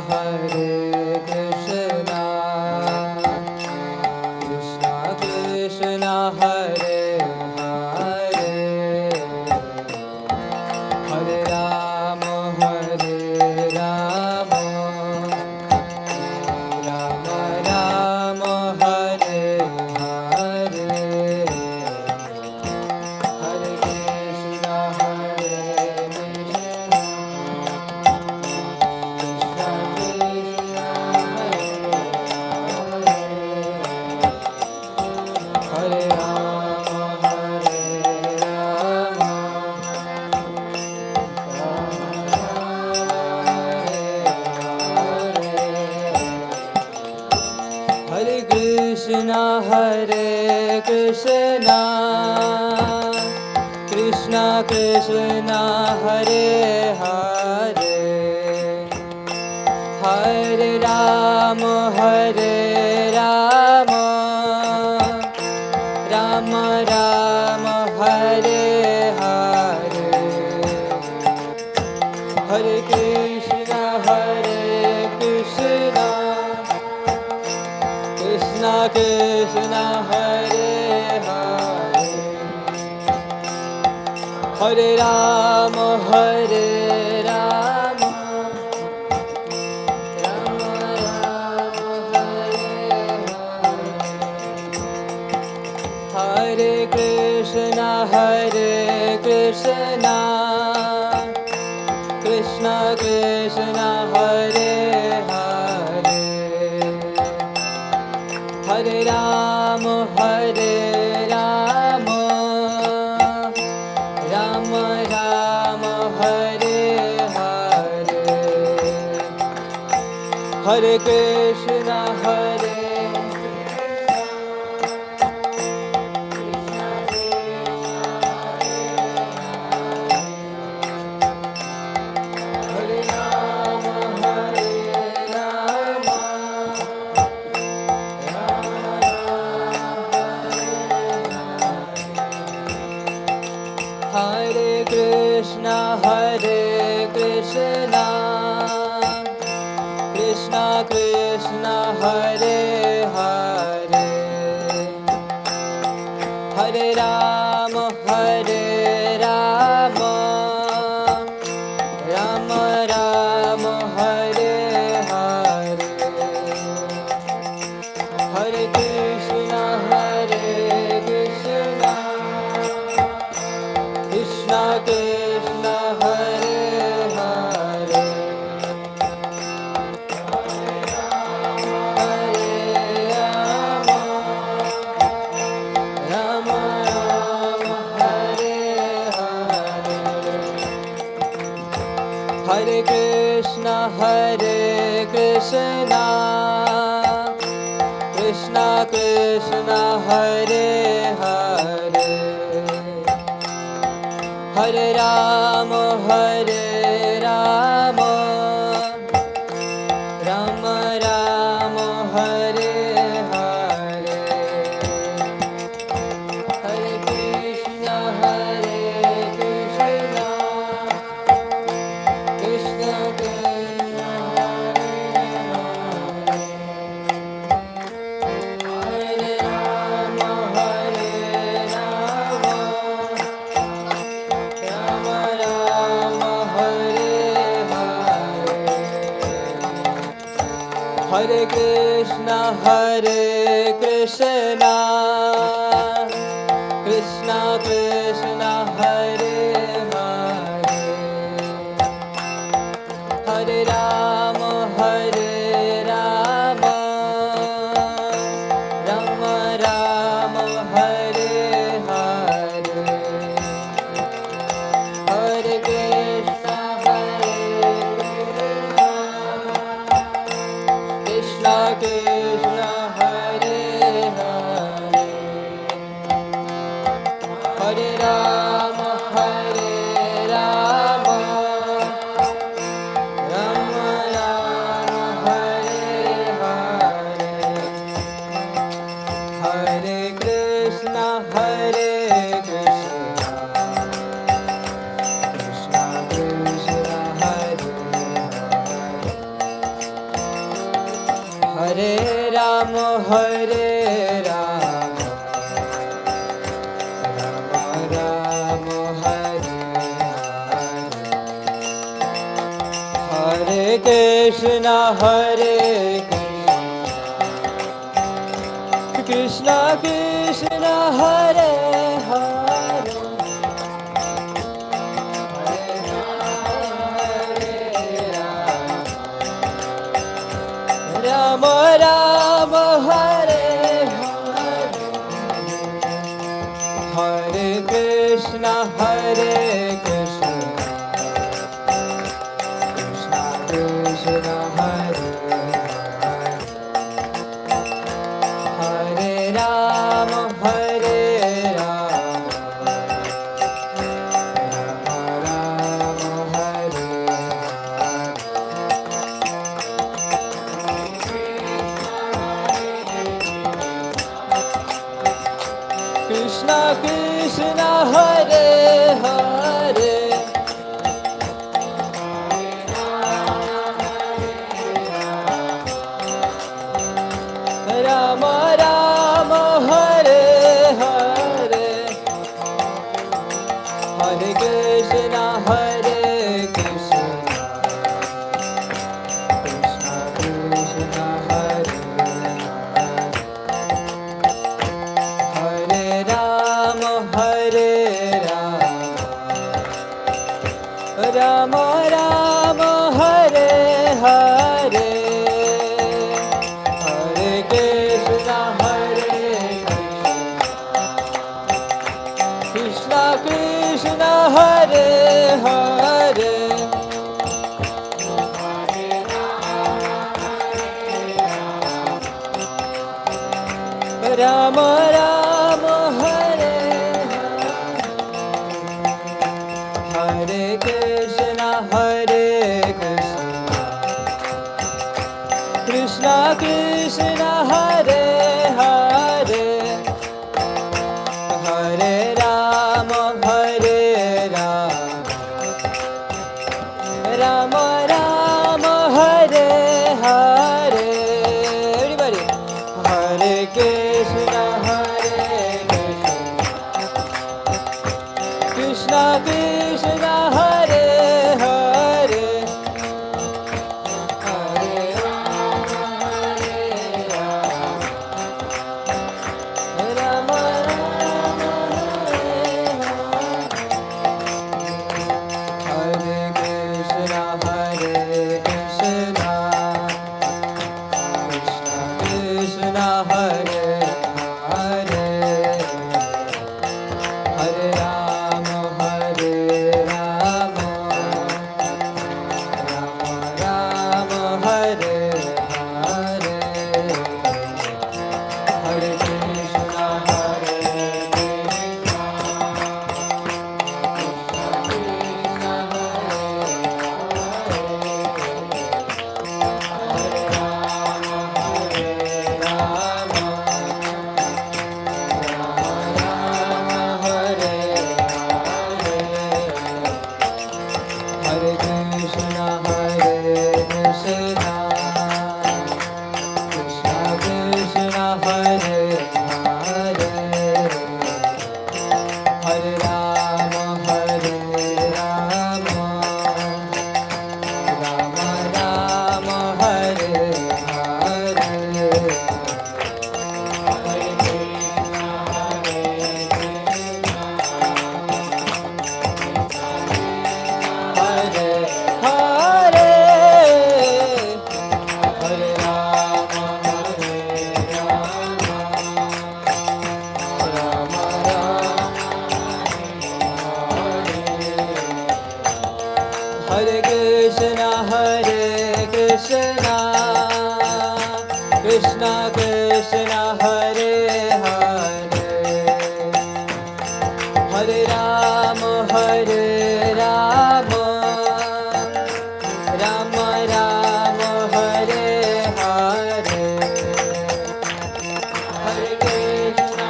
Hare Krishna, Krishna Krishna Hare Hare, Hare Rama Hare Rama, Rama Rama Hare Hare, Hare Krishna Hare Krishna, Hare Rama Hare Rama, Hare Krishna Hare Krishna, Krishna Krishna Hare Hare, Hare Rama Hare Rama, Rama Rama Hare Hare, Hare Krishna Hare Krishna, Krishna Krishna Hare Hare, Hare Rama Hare Rama, Rama Rama Hare Hare, Hare Krishna Hare Krishna, Krishna Krishna Hare Hare, Hare Rama Hare Rama, Rama Rama Hare Hare, Hare Krishna Hare Hare Rama Hare Rama, Rama Rama Hare Krishna Hare Krishna, Krishna Krishna Hare Hare, Hare Rama Hare Rama, Rama Rama Hare Hare, Hare Krishna Hare Krishna, Krishna Krishna Hare Hare, Hare Rama, Rama Rama Hare Hare, Hare Krishna Hare Krishna, Krishna Krishna Hare Hare, Hare Rama Hare Rama, Rama Rama Hare Hare, Hare Krishna Hare Krishna, Krishna Krishna Hare Hare, Hare Rama Hare Rama, Rama Rama Hare Hare, Hare Krishna Hare Krishna, Krishna Krishna Hare Hare, Hare Rama Hare Rama, Rama Rama Hare Hare, Hare Krishna Hare Krishna, Krishna Krishna Hare Hare, Hare Rama Hare Rama, Rama Rama Hare Hare, Hare Krishna Hare Krishna, Krishna Krishna Hare Hare, Hare Ram, Hare Ram, Ram Ram, Hare Krishna, Hare Krishna, Krishna, Hare Hare, Ram Ram, Hare Hare, Hare Krishna, Hare Krishna, Krishna Krishna, Hare Hare, Hare Ram, Hare Ram, Ram Ram, Hare Krishna Krishna, Hare Hare, Ram Ram, Hare Hare, Hare Krishna, Hare Krishna, Krishna Krishna, Hare Hare, Hare Ram, Hare Ram, Ram Ram, Hare Hare, Hare Krishna, Hare Krishna, Krishna Krishna, Hare Hare, Ram Ram, Hare Hare Krishna, Hare Krishna, Krishna Krishna, Hare Hare, Hare Ram, Hare Ram, Ram Ram, Hare Hare, everybody, Hare Krishna, Hare Krishna, Krishna Krishna, Hare Hare, Hare Ram, Hare Ram, Ram Ram, Hare Krishna, Hare Krishna, Krishna Krishna, Hare Hare, Hare Ram, Hare Ram, Ram Ram, Hare Hare, Hare Krishna, Hare Krishna, Krishna Krishna, Hare Krishna Krishna Hare Hare, Hare Rama Hare Rama, Rama Rama Hare Hare, Hare Krishna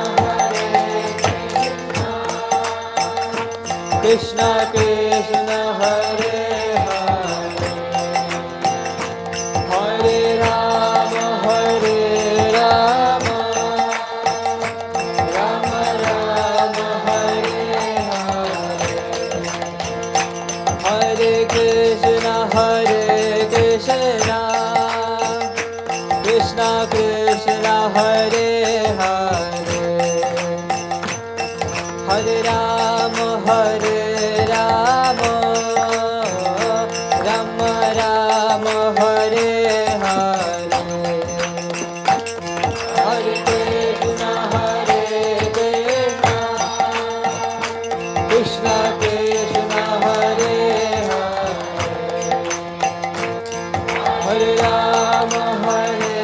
Krishna Krishna Hare Hare, Hare Rama Hare Krishna Krishna Hare Hare Hare Rama Hare Rama Rama Rama Hare Hare Hare Krishna Hare Krishna Krishna Krishna Hare Hare Rama Hare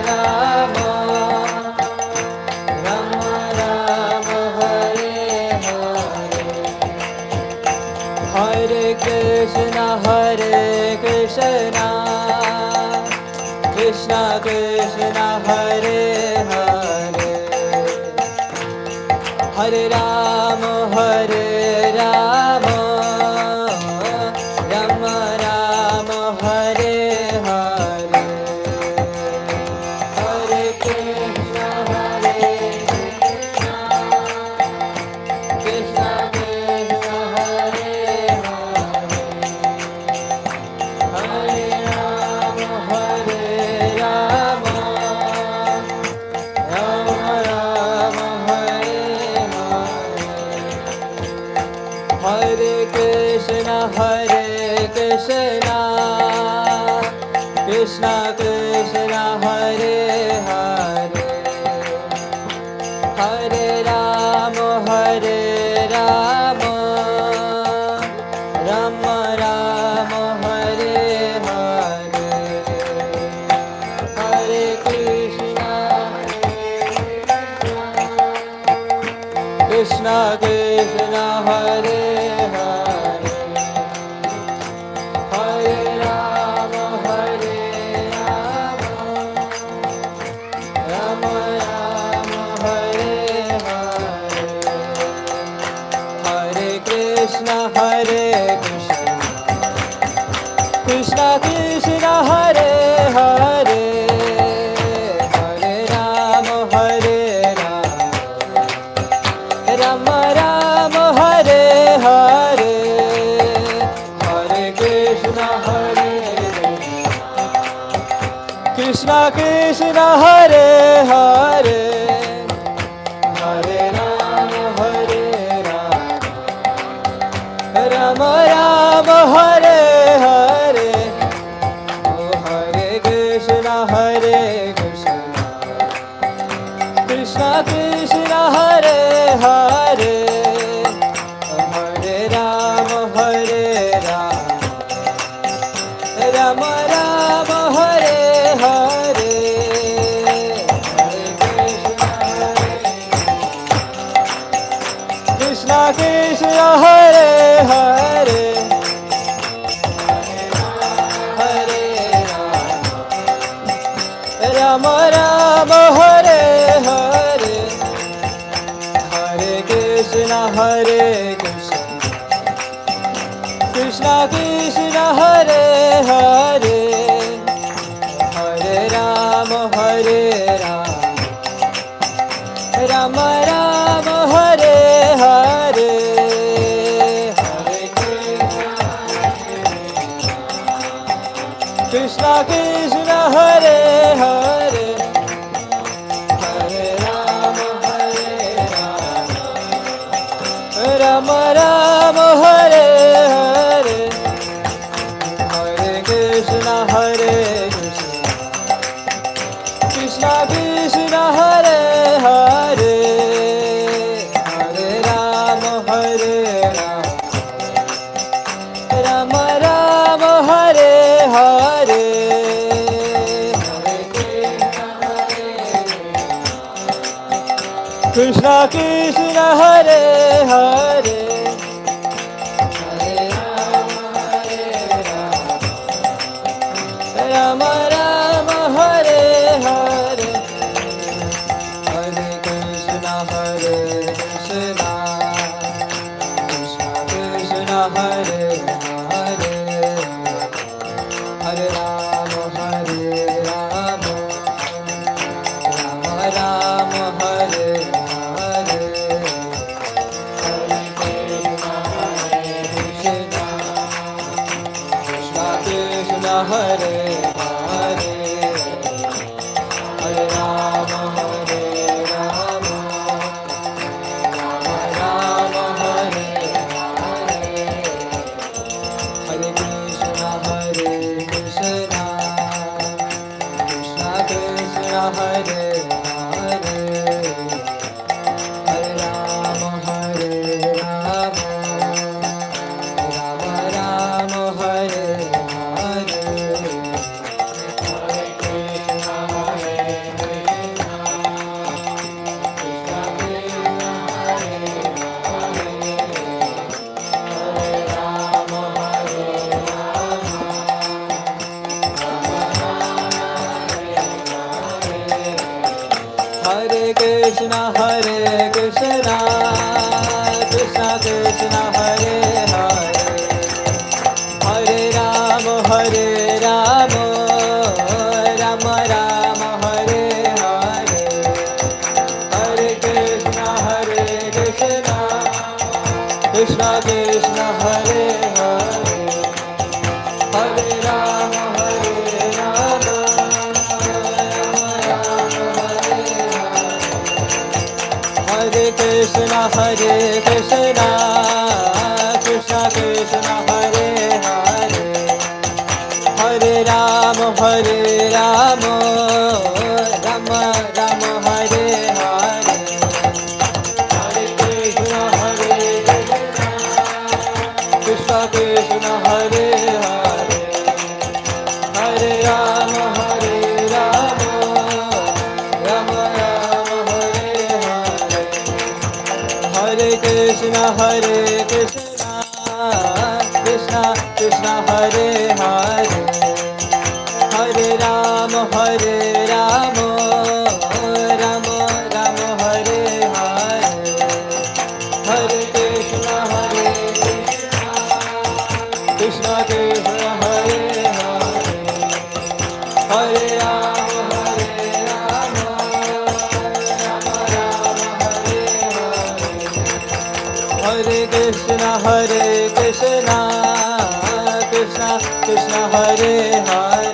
Rama Rama Rama Hare Hare Hare Krishna Krishna Krishna Hare Hare Hare Rama Hare Rama Rama Rama Hare Hare Hare Krishna Krishna Krishna Hare Hare Hare Rama Hare Rama Rama Rama Hare Hare Hare Krishna Krishna Krishna Hare Hare Hare Rama Hare Rama Rama Rama Hare Hare Hare Krishna Krishna Krishna Hare Hare Hare Rama Hare Rama Rama Rama Hare Hare Hare Krishna Krishna Krishna Hare Hare Hare Rama Hare Rama Rama Rama Hare Hare Hare Krishna Krishna Krishna Hare Hare Hare Rama Hare Rama Rama Rama Hare Hare Oh Hare Krishna Krishna Krishna Hare Hare Hare Rama Hare Rama Rama Hare Hare Hare Krishna Krishna Hare Hare Hare Rama Rama Hare Hare Hare Krishna Krishna Krishna Hare Hare Hare Rama Hare Rama Rama Hare Hare Hare Krishna Krishna Hare Hare Hare Rama Hare Rama Rama Hare Hare Hare Krishna Krishna Krishna Hare Hare Hare Rama Hare Rama Rama Hare Hare Hare Krishna Krishna Hare Hare Hare Rama Rama Hare Hare Hare Krishna Krishna Krishna Hare Hare Hare Rama Hare Rama Rama Rama Hare Hare Hare Krishna Krishna Krishna Hare Hare Krishna Krishna Krishna Hare Hare Hare Rama Rama Rama Hare Hare Hare Krishna Krishna Krishna Krishna Hare Hare Hare Rama Rama Hare Krishna Krishna Krishna Hare Hare Hare Rama Rama Rama Hare Hare Hare Krishna Krishna Krishna Hare Hare Hare Rama Rama Rama Hare Hare Hare Krishna Krishna Krishna Hare Hare Hare Rama Rama Rama Hare Hare Hare Krishna Krishna Krishna Hare Hare Hare Rama Rama Rama Hare Hare Hare Krishna Krishna Krishna Hare Hare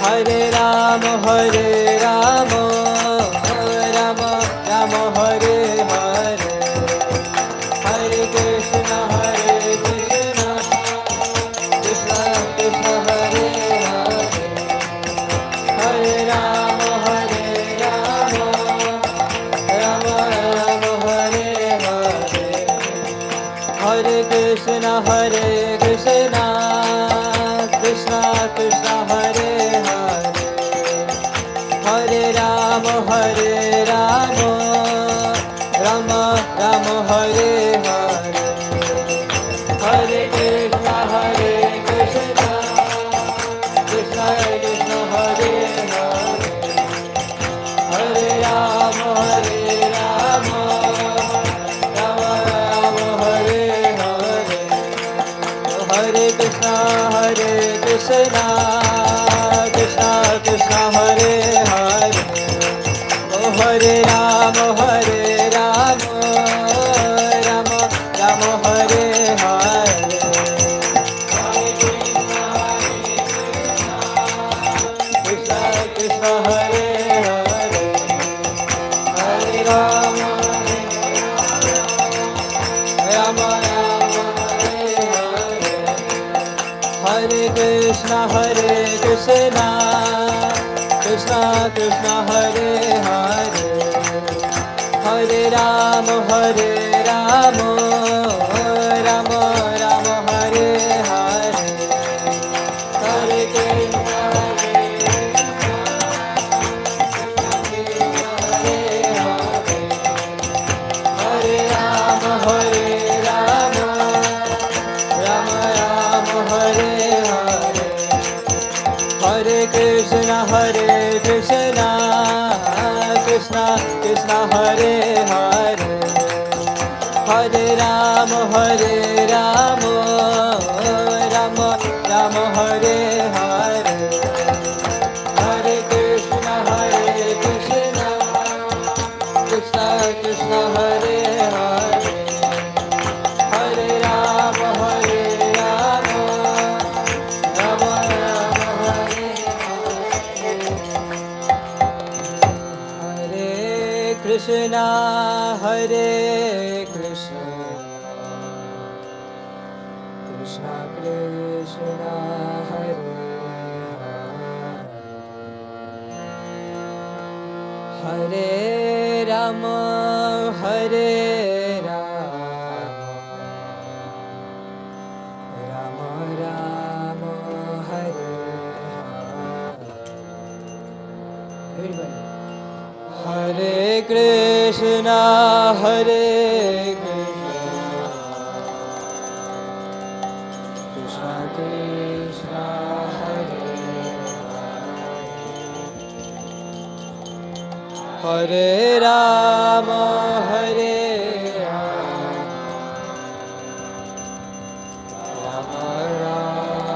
Hare Rama Rama Rama Hare Hare Hare Krishna Krishna Krishna Hare Hare Hare Rama Rama Rama Hare Hare Hare Krishna Krishna Krishna Hare Hare Hare Rama Rama Rama Hare Hare Hare Krishna Krishna Krishna Hare Hare Hare Rama Rama Rama Hare Hare Hare Krishna Krishna Krishna Hare Hare Hare Rama Rama Hare Hare Krishna Krishna Hare Hare Hare Rama Rama Hare Hare Hare Krishna Krishna Krishna Hare Hare Hare Rama Rama Rama Hare Hare Hare Krishna Hare Rama Rama Rama Hare Hare Hare Krishna Krishna Hare Hare Hare Rama Rama Rama Hare Hare Hare Krishna Krishna Hare Hare Hare Rama Rama Rama Hare Hare Krishna Krishna Krishna Hare Hare Rama Rama Rama Hare Hare Hare Krishna Krishna Krishna Hare Hare Rama, Hare Rama, Rama Rama,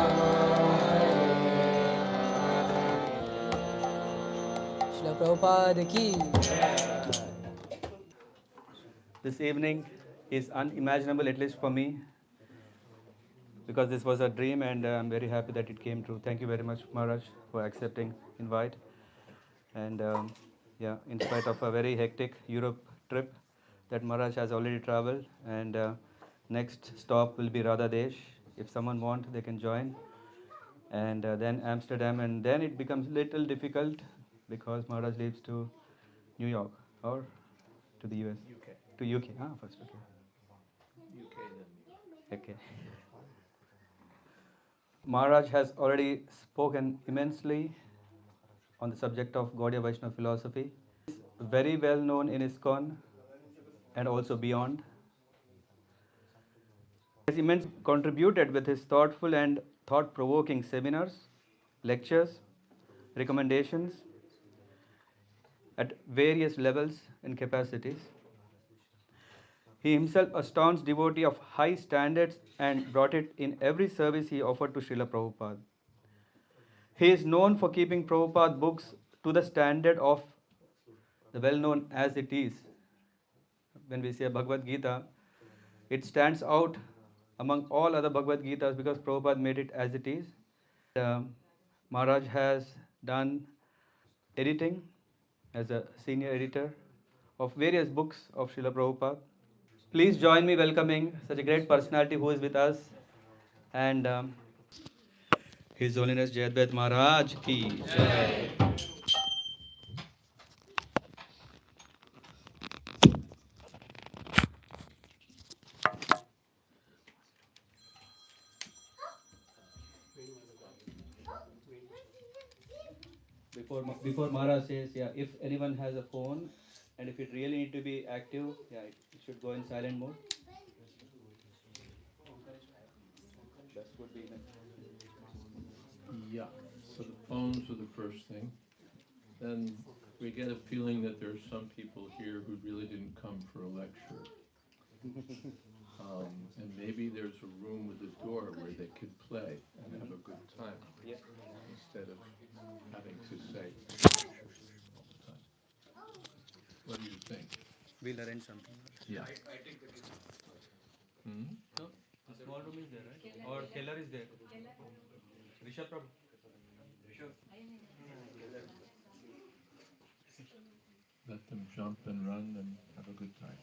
Hare Hare. Srila Prabhupada ki. This evening is unimaginable, at least for me, because this was a dream, and I'm very happy that it came true. Thank you very much, Maharaj, for accepting invite. And yeah, in spite of a very hectic Europe trip that Maharaj has already traveled, and next stop will be Radha Desh. If someone want, they can join, and then Amsterdam, and then it becomes little difficult because Maharaj leaves to New York or to the US. UK. To UK. Ah, first. Okay. UK then. Okay. Maharaj has already spoken immensely on the subject of Gaudiya Vaishnava philosophy. He is very well known in ISKCON and also beyond. He has immensely contributed with his thoughtful and thought-provoking seminars, lectures, recommendations at various levels and capacities. He himself a staunch devotee of high standards and brought it in every service he offered to Srila Prabhupada. He is known for keeping Prabhupada books to the standard of the well-known as it is. When we say Bhagavad Gita, it stands out among all other Bhagavad Gitas because Prabhupada made it as it is. Maharaj has done editing as a senior editor of various books of Srila Prabhupada. Please join me welcoming such a great personality who is with us, and His Holiness Jayadvaita Maharaj ki Jai. Before Maharaj says, yeah, if anyone has a phone and if it really need to be active, yeah, it should go in silent mode. That would be enough. Yeah, so the phones are the first thing. Then we get a feeling that there are some people here who really didn't come for a lecture. And maybe there's a room with a door where they could play and have a good time, instead of having to say all the time. What do you think? We'll arrange something. Yeah. So, the small room is there, right? Or Keller is there? Rishabh Prabhu. Let them jump and run and have a good time.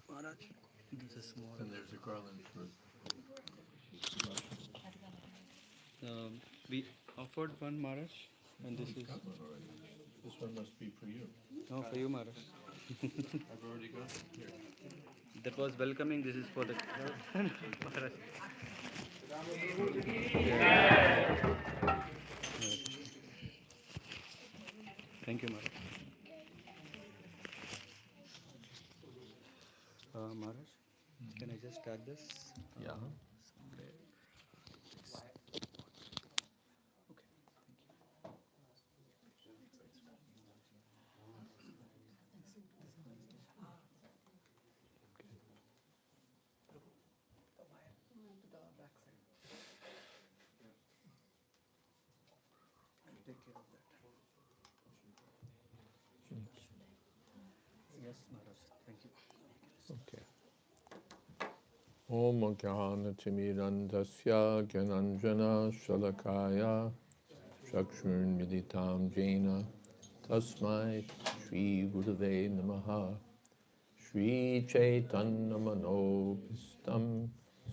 Maharaj, this is small. And there's a garland for We offered one, Maharaj, and this is got one already. This one must be for you. no for you, Maharaj. I've already got it here. That was welcoming. This is for the Maharaj. Thank you, Maharaj. Maharaj, can I just start this? Yeah. Take care of that. Yes, Maharaj. Thank you. Okay. Om Jnana-timirandasya Gyananjana Shalakaya Chakshur Militam Jena Tasmai Shri Gurave Namaha Shri Chaitanya Manobhistam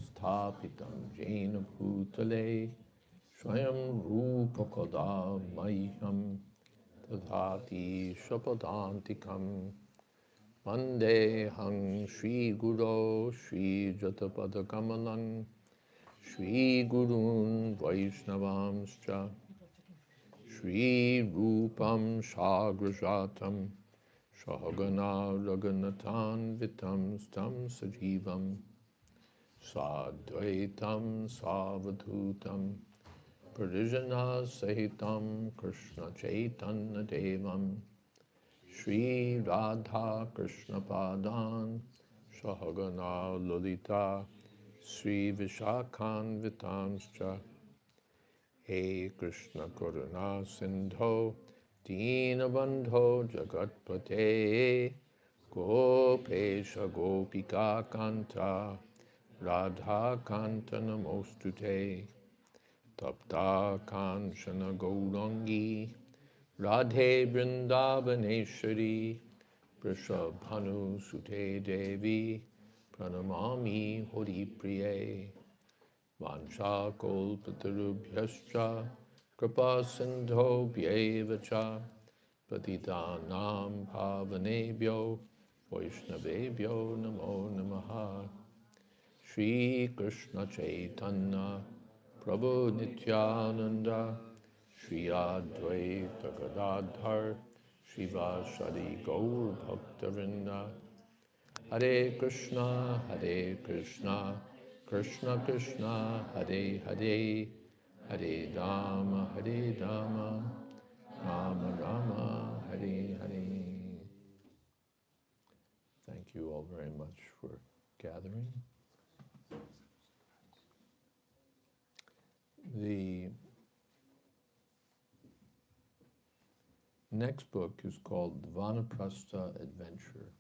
Sthapitam Jena Bhutale Swayam Rupa Kada Mayham Tadhati Shapadantikam Vandehang Shri Guru Shri Jatapada Kamalam Shri Gurun Vaishnavamscha Shri Rupam Shagrajatam Shahagana Raganatan Vitam Stam Sajivam Sadvaitam Savadhutam Parijana Sahitam Krishna Chaitanya Devam Shri Radha Krishna Padan Sahagana Lalita Sri Vishakhan Vitanscha He Krishna Karuna Sindho Dinabandho Jagatpate Gopesha Gopika Kanta Radha Kanta Namostute Tapta Kanchana Gaurangi Radhe Vrindavaneshwari Vrishabhanu Sute Devi Pranamami Hori Priye Vancha Kolpatarubhyascha Kripa Sindho Bhyevacha Patitanam Pavanebhyo Vaishnavebhyo Namo Namaha Shri Krishna Chaitanya Prabhu Nityananda Shri Advaita Gadadhar Shivasadi Gaur Bhaktavinda Hare Krishna Krishna Krishna Hare Hare Hare Rama Rama Rama Hare Hare. Thank you all very much for gathering. The next book is called Vanaprastha Adventure.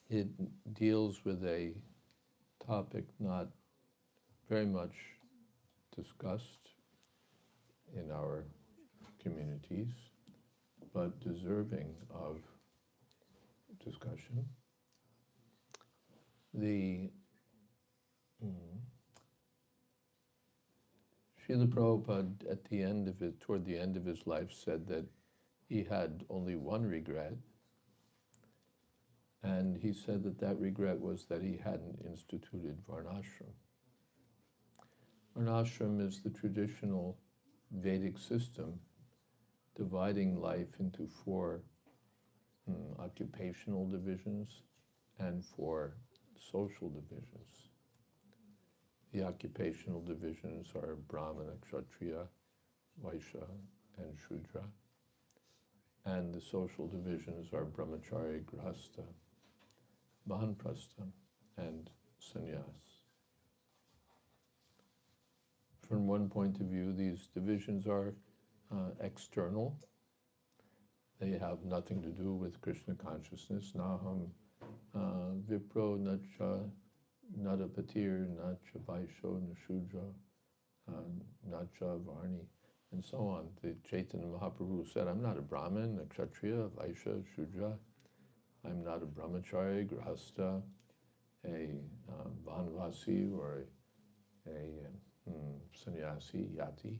It deals with a topic not very much discussed in our communities, but deserving of discussion. The Srila Prabhupada at the end of it, toward the end of his life, said that he had only one regret, and he said that that regret was that he hadn't instituted Varnashram. Varnashram is the traditional Vedic system dividing life into four occupational divisions and four social divisions. The occupational divisions are Brahmana, Kshatriya, Vaishya, and Shudra. And the social divisions are Brahmachari, Grihastha, Vahanprastha, and Sannyas. From one point of view, these divisions are external. They have nothing to do with Krishna consciousness. Naham Vipro Nacha Nadapatir Nacha Vaisho Nashudra Nacha Varni, and so on. The Chaitanya Mahaprabhu said, I'm not a Brahmin, a Kshatriya, a Vaishya, Shudra. I'm not a Brahmachari, Grihastha, a Vanvasi, or a sannyasi, yati.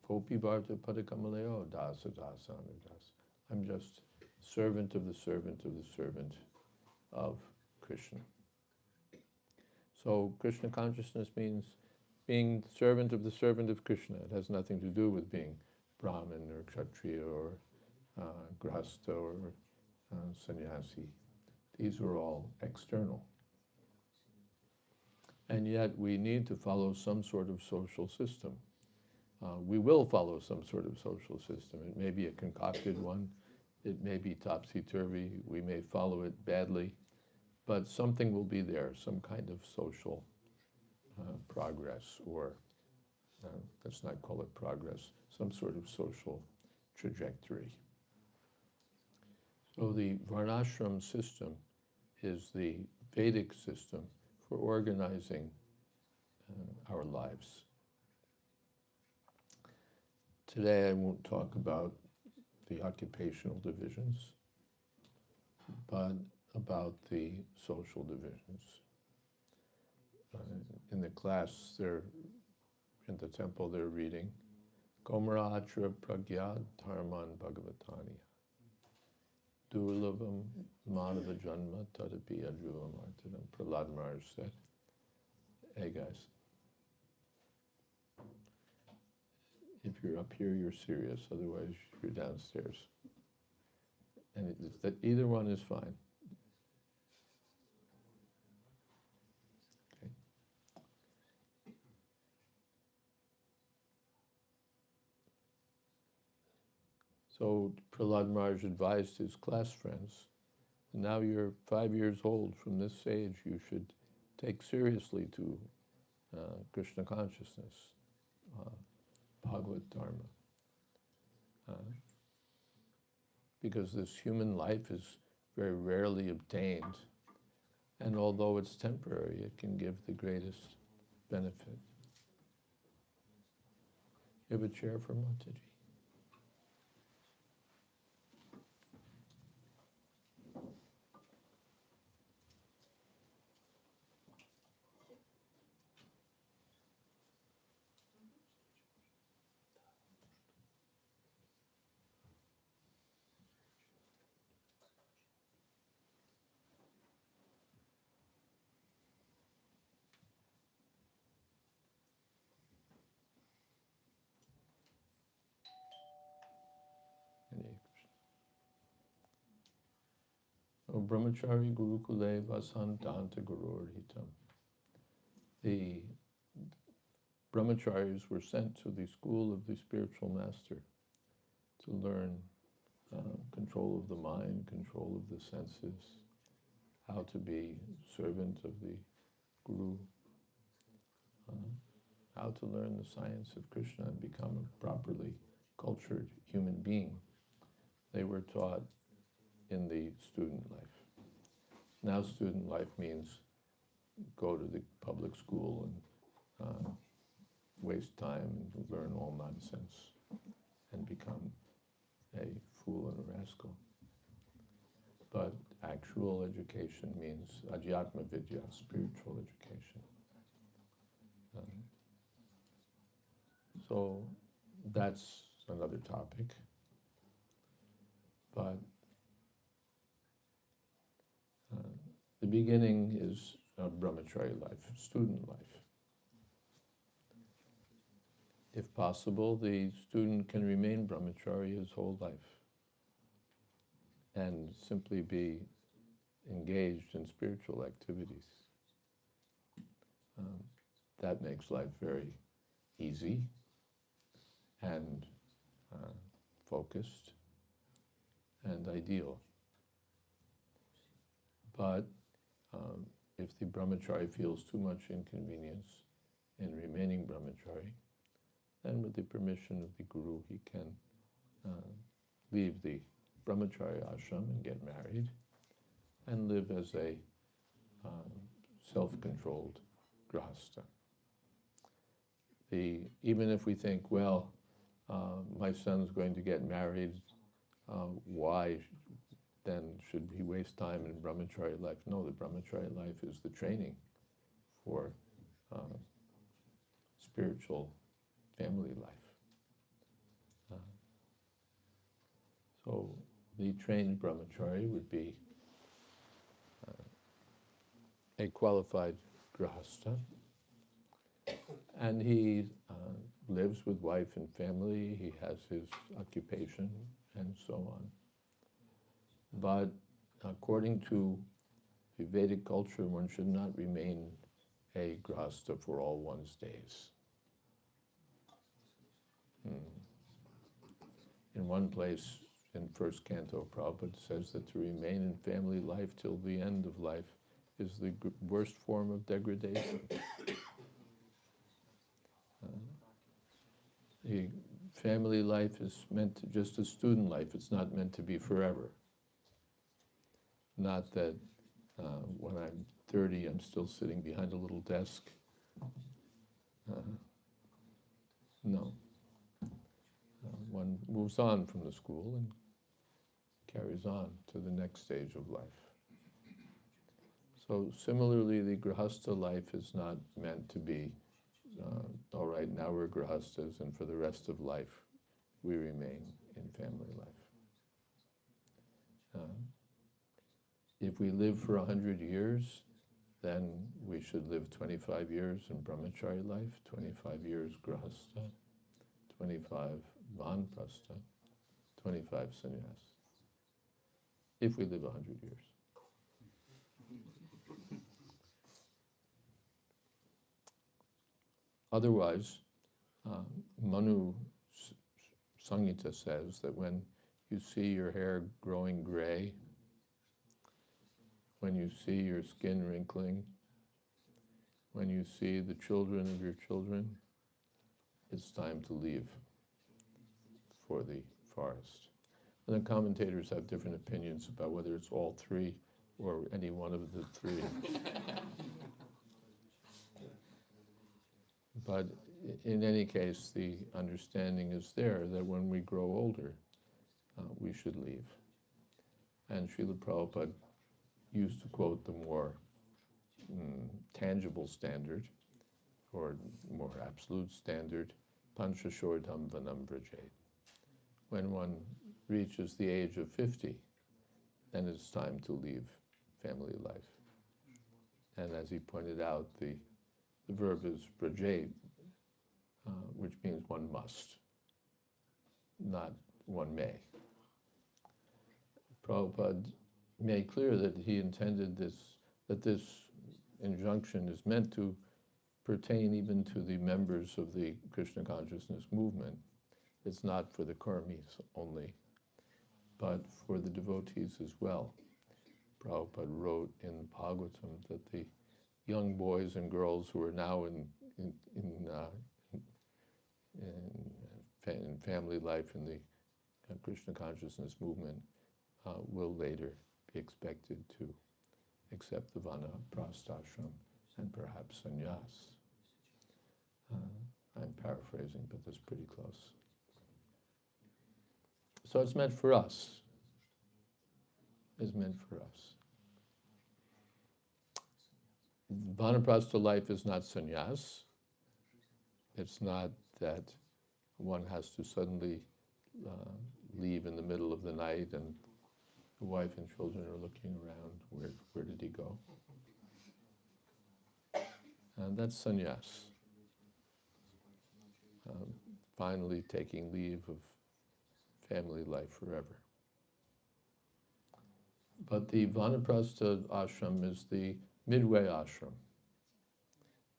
Gopi Bharta Padakamaleo Dasa Dasa Anudas. I'm just servant of the servant of the servant of Krishna. So Krishna consciousness means being servant of the servant of Krishna. It has nothing to do with being Brahmin or Kshatriya or Grihastha or sannyasi. These are all external. And yet we need to follow some sort of social system. We will follow some sort of social system. It may be a concocted one. It may be topsy-turvy. We may follow it badly. But something will be there, some kind of social progress, or let's not call it progress, some sort of social trajectory. So the Varnashram system is the Vedic system for organizing our lives. Today I won't talk about the occupational divisions, but about the social divisions. In the class, in the temple, they're reading Komarahatra Pragya Dharman Bhagavatani Durlabam Madhava Janma Tadapi Adruvam Artadam. Prahlad Maharaj said, hey guys, if you're up here, you're serious, otherwise you're downstairs. And either one is fine. Okay. So Prahlad Maharaj advised his class friends, now you're 5 years old, from this age you should take seriously to Krishna consciousness, Bhagavad Dharma. Because this human life is very rarely obtained, and although it's temporary, it can give the greatest benefit. You have a chair for Mataji? Hare Krishna. O Brahmachari Gurukule Vasantanta Gurur Hitam. The brahmacharis were sent to the school of the spiritual master to learn control of the mind, control of the senses, how to be servant of the Guru, how to learn the science of Krishna and become a properly cultured human being. They were taught in the student life. Now student life means go to the public school and waste time and learn all nonsense and become a fool and a rascal. But actual education means adhyatma vidya, spiritual education. So that's another topic. But the beginning is brahmachari life, student life. If possible, the student can remain brahmachari his whole life and simply be engaged in spiritual activities. That makes life very easy and focused and ideal. But if the brahmachari feels too much inconvenience in remaining brahmachari, then with the permission of the Guru, he can leave the brahmachari ashram and get married and live as a self-controlled grahastha. Even if we think, well, my son's going to get married, why then should he waste time in brahmachari life? No, the brahmachari life is the training for spiritual family life. So the trained brahmachari would be a qualified grahastha, and he lives with wife and family, he has his occupation, and so on. But according to the Vedic culture, one should not remain a grahastha for all one's days. In one place, in first canto, Prabhupada says that to remain in family life till the end of life is the worst form of degradation. The family life is meant to just as student life, it's not meant to be forever. Not that when I'm 30, I'm still sitting behind a little desk. No. One moves on from the school and carries on to the next stage of life. So similarly, the grahastha life is not meant to be, all right, now we're grahasthas and for the rest of life we remain in family life. If we live for 100 years, then we should live 25 years in brahmachari life, 25 years grahastha, 25 vanprastha, 25 sannyas. If we live 100 years. Otherwise, Manu Samhita says that when you see your hair growing gray, when you see your skin wrinkling, when you see the children of your children, it's time to leave for the forest. And the commentators have different opinions about whether it's all three or any one of the three. But in any case, the understanding is there that when we grow older, we should leave. And Srila Prabhupada used to quote the more tangible standard, or more absolute standard, Panchashordham Vanam Vrajet. When one reaches the age of 50, then it's time to leave family life. And as he pointed out, the verb is Vrajet, which means one must, not one may. Prabhupada made clear that he intended that this injunction is meant to pertain even to the members of the Krishna consciousness movement. It's not for the karmis only, but for the devotees as well. Prabhupada wrote in Bhagavatam that the young boys and girls who are now in family life in the Krishna consciousness movement will later be expected to accept the vanaprasthashram and perhaps sannyas. I'm paraphrasing, but that's pretty close. So it's meant for us. It's meant for us. Vanaprastha life is not sannyas. It's not that one has to suddenly leave in the middle of the night and the wife and children are looking around, where did he go? And that's sannyas. Finally taking leave of family life forever. But the Vanaprastha ashram is the midway ashram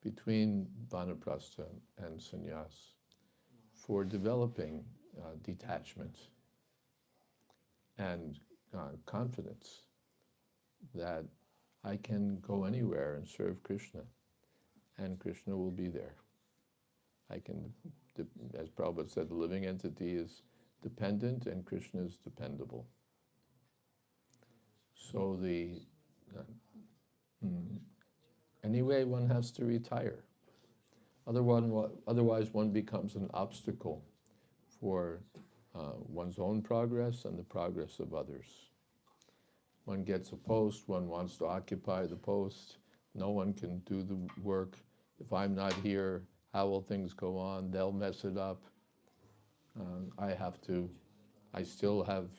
between Vanaprastha and sannyas for developing detachment and confidence that I can go anywhere and serve Krishna, and Krishna will be there. I can, as Prabhupada said, the living entity is dependent and Krishna is dependable. So anyway, one has to retire. Otherwise, one becomes an obstacle for one's own progress and the progress of others. One gets a post, one wants to occupy the post, no one can do the work. If I'm not here, how will things go on? They'll mess it up. I still have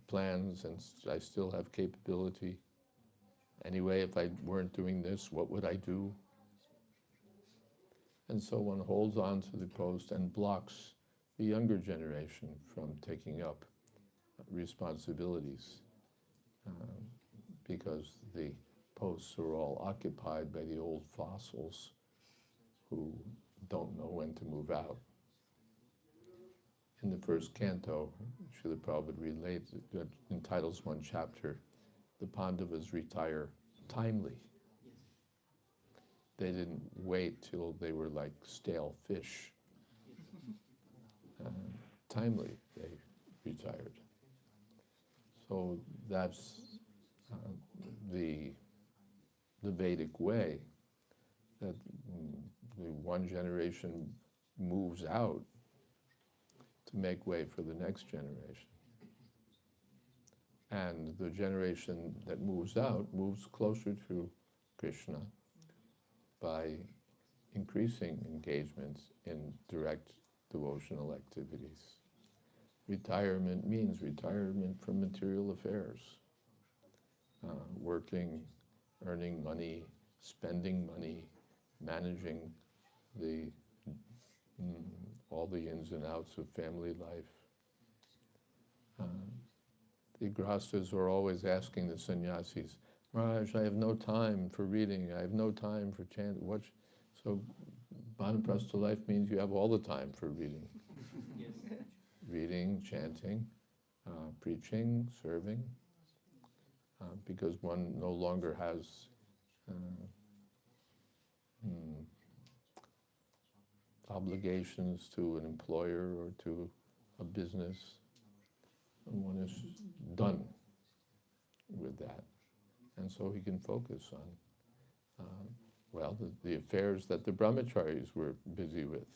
plans and I still have capability. Anyway, if I weren't doing this, what would I do? And so one holds on to the post and blocks the younger generation from taking up responsibilities because the posts are all occupied by the old fossils who don't know when to move out. In the first canto, Srila Prabhupada entitles one chapter, "The Pandavas retire timely." They didn't wait till they were like stale fish. Timely, they retired. So that's the Vedic way, that the one generation moves out to make way for the next generation. And the generation that moves out moves closer to Krishna by increasing engagement in direct devotional activities. Retirement means retirement from material affairs. Working, earning money, spending money, managing all the ins and outs of family life. The grastas are always asking the sannyasis, "Maharaj, I have no time for reading, I have no time for chanting." So Vanaprastha life means you have all the time for reading. Yes. Reading, chanting, preaching, serving, because one no longer has mm, obligations to an employer or to a business. And one is done with that. And so he can focus on, the affairs that the brahmacharis were busy with,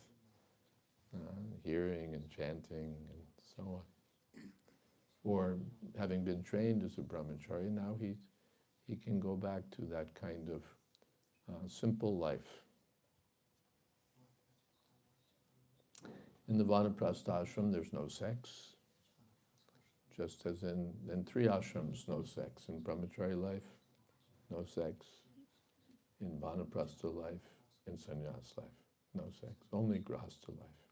hearing and chanting and so on. Or having been trained as a brahmachari, now he can go back to that kind of simple life. In the Vanaprastha ashram, there's no sex, just as in 3 ashrams, no sex. In brahmachari life, no sex. In Vanaprastha life, in sannyas life, no sex. Only grahastha life.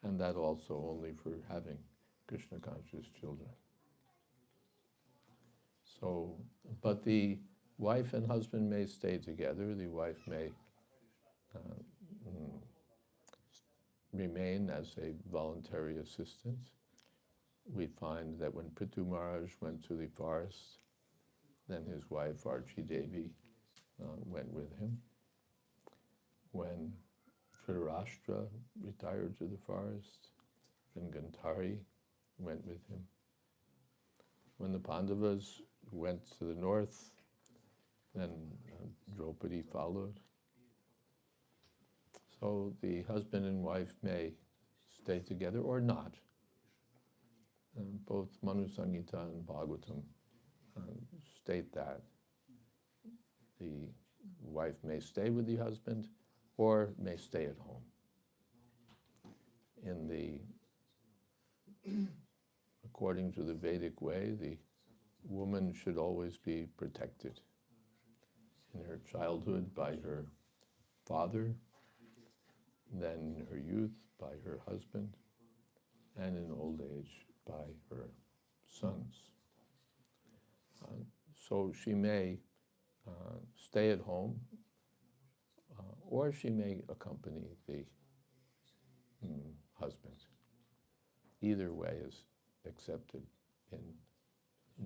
And that also only for having Krishna conscious children. So, but the wife and husband may stay together. The wife may remain as a voluntary assistant. We find that when Prithu Maharaj went to the forest, then his wife Archie Devi went with him. When Dhritarashtra retired to the forest, then Gandhari went with him. When the Pandavas went to the north, then Draupadi followed. So the husband and wife may stay together or not. Both Manu Samhita and Bhagavatam state that the wife may stay with the husband or may stay at home. According to the Vedic way, the woman should always be protected. In her childhood by her father, then in her youth by her husband, and in old age by her sons. So she may stay at home, or she may accompany the husband. Either way is accepted in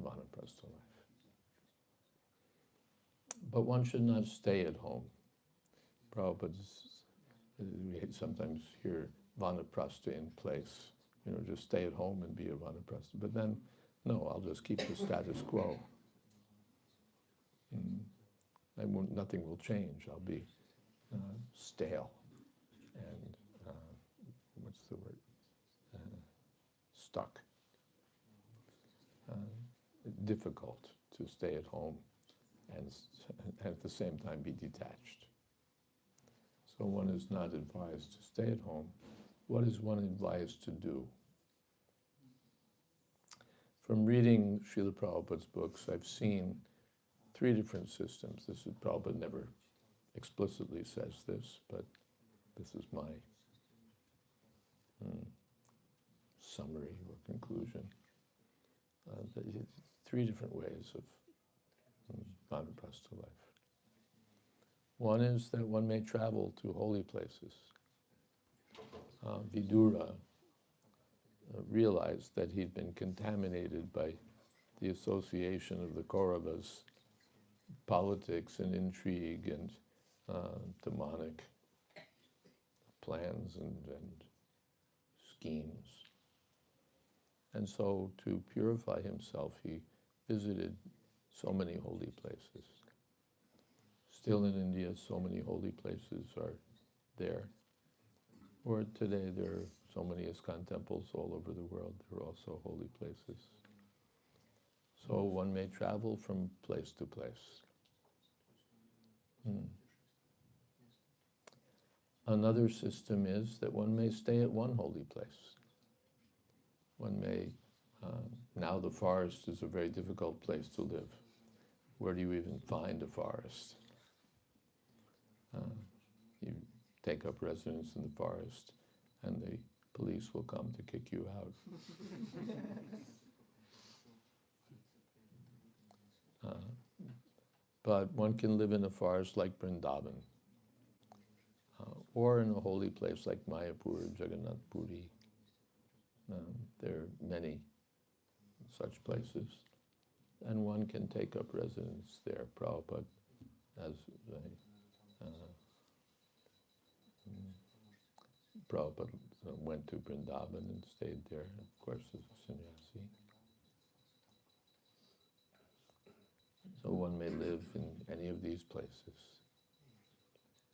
Vanaprastha life. But one should not stay at home. We sometimes hear Vanaprastha in place. Just stay at home and be a Vanaprastha. But then, no, I'll just keep the status quo. Nothing will change. I'll be stale and, stuck. Difficult to stay at home and at the same time be detached. So one is not advised to stay at home. What is one advised to do? From reading Srila Prabhupada's books, I've seen 3 different systems. Prabhupada never explicitly says this, but this is my summary or conclusion. 3 different ways of Vanaprastha life. One is that one may travel to holy places. Vidura realized that he'd been contaminated by the association of the Kauravas, politics and intrigue and demonic plans and schemes. And so to purify himself, he visited so many holy places. Still in India, so many holy places are there. Or today there are so many ISKCON temples all over the world. There are also holy places. So one may travel from place to place. Another system is that one may stay at one holy place. One may, now the forest is a very difficult place to live. Where do you even find a forest? You take up residence in the forest and the police will come to kick you out. But one can live in a forest like Vrindavan, or in a holy place like Mayapur, Jagannath Puri. There are many such places, and one can take up residence there. Prabhupada, Prabhupada went to Vrindavan and stayed there, of course, as a sannyasi. So one may live in any of these places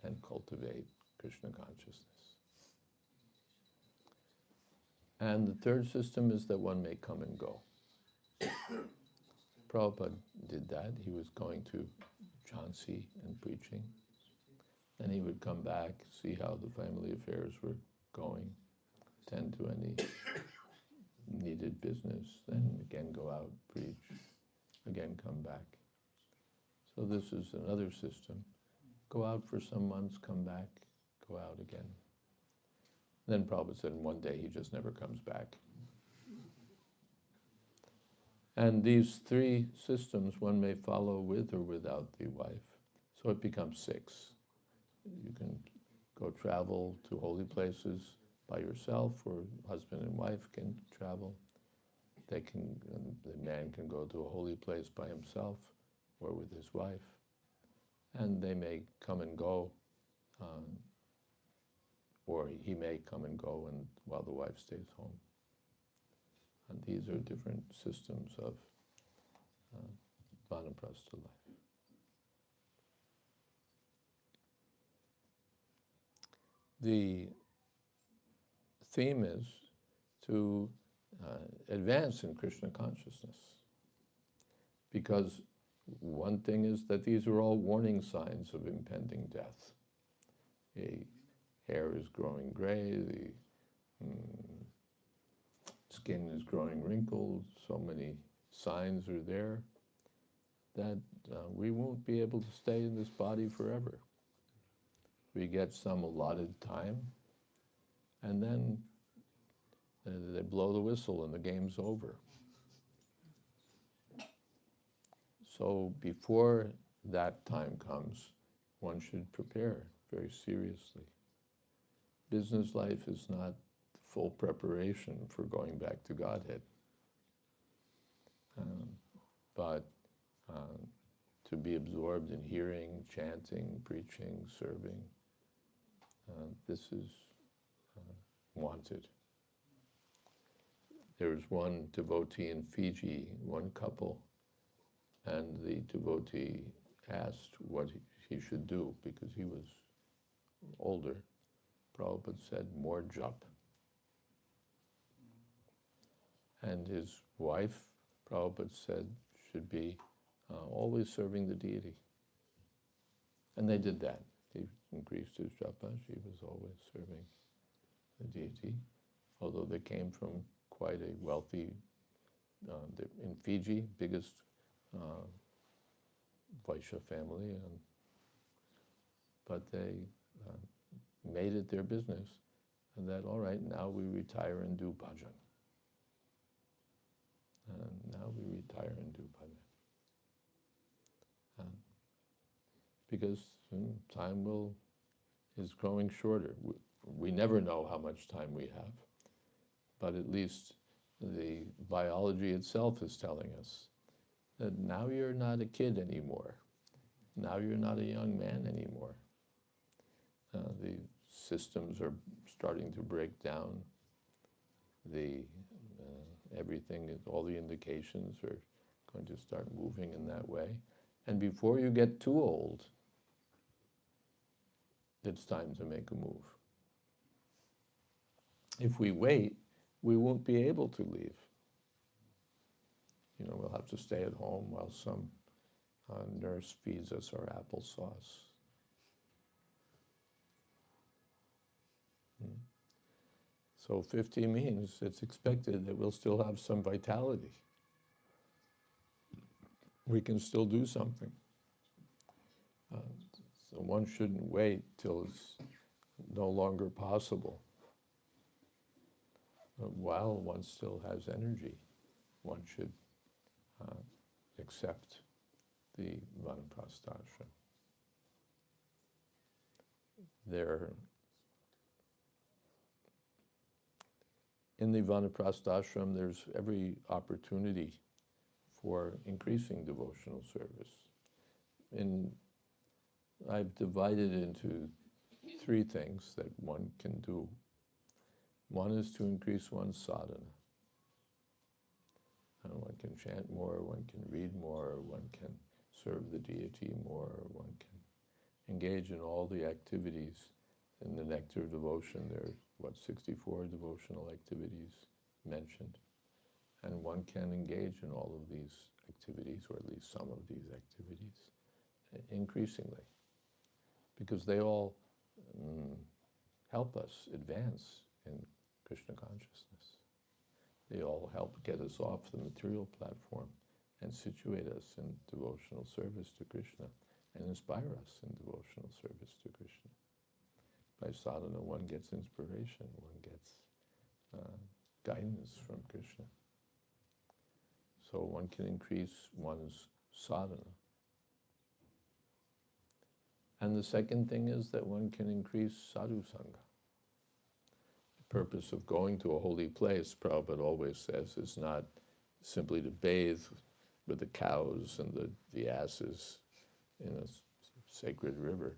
and cultivate Krishna consciousness. And the third system is that one may come and go. Prabhupada did that. He was going to Jhansi and preaching. Then he would come back, see how the family affairs were going, tend to any needed business, then again go out, preach, again come back. So this is another system. Go out for some months, come back, go out again. Then Prabhupada said one day he just never comes back. And these three systems one may follow with or without the wife. So it becomes 6. You can go travel to holy places by yourself, or husband and wife can travel. The man can go to a holy place by himself or with his wife. And they may come and go, or he may come and go and while the wife stays home. And these are different systems of vanaprastha life. The theme is to advance in Krishna consciousness. Because one thing is that these are all warning signs of impending death. The hair is growing gray, the skin is growing wrinkled, so many signs are there that we won't be able to stay in this body forever. We get some allotted time, and then they blow the whistle and the game's over. So before that time comes, one should prepare very seriously. Business life is not full preparation for going back to Godhead. But to be absorbed in hearing, chanting, preaching, serving, this is wanted. There was one devotee in Fiji, one couple, and the devotee asked what he should do because he was older. Prabhupada said, more japa. And his wife, Prabhupada said, should be always serving the deity. And they did that. He increased his japa. She was always serving the deity. Although they came from quite a wealthy, in Fiji, biggest Vaishya family, but they made it their business, and that, all right, now we retire and do bhajan. And now we retire and do bhajan. Because time is growing shorter. We never know how much time we have, but at least the biology itself is telling us that now you're not a kid anymore. Now you're not a young man anymore. The systems are starting to break down. Everything, all the indications are going to start moving in that way. And before you get too old, it's time to make a move. If we wait, we won't be able to leave. We'll have to stay at home while some nurse feeds us our applesauce. So 50 means it's expected that we'll still have some vitality. We can still do something. So one shouldn't wait till it's no longer possible. But while one still has energy, one should accept the vanaprastha ashram. in the Vanaprastha ashram, there's every opportunity for increasing devotional service. I've divided into three things that one can do. One is to increase one's sadhana. And one can chant more, one can read more, one can serve the deity more, one can engage in all the activities. In the Nectar of Devotion, there are, 64 devotional activities mentioned. And one can engage in all of these activities, or at least some of these activities, increasingly. Because they all help us advance in Krishna consciousness. They all help get us off the material platform and situate us in devotional service to Krishna and inspire us in devotional service to Krishna. By sadhana, one gets inspiration, one gets guidance from Krishna. So one can increase one's sadhana. And the second thing is that one can increase sadhu sangha. The purpose of going to a holy place, Prabhupada always says, is not simply to bathe with the cows and the asses in a sacred river,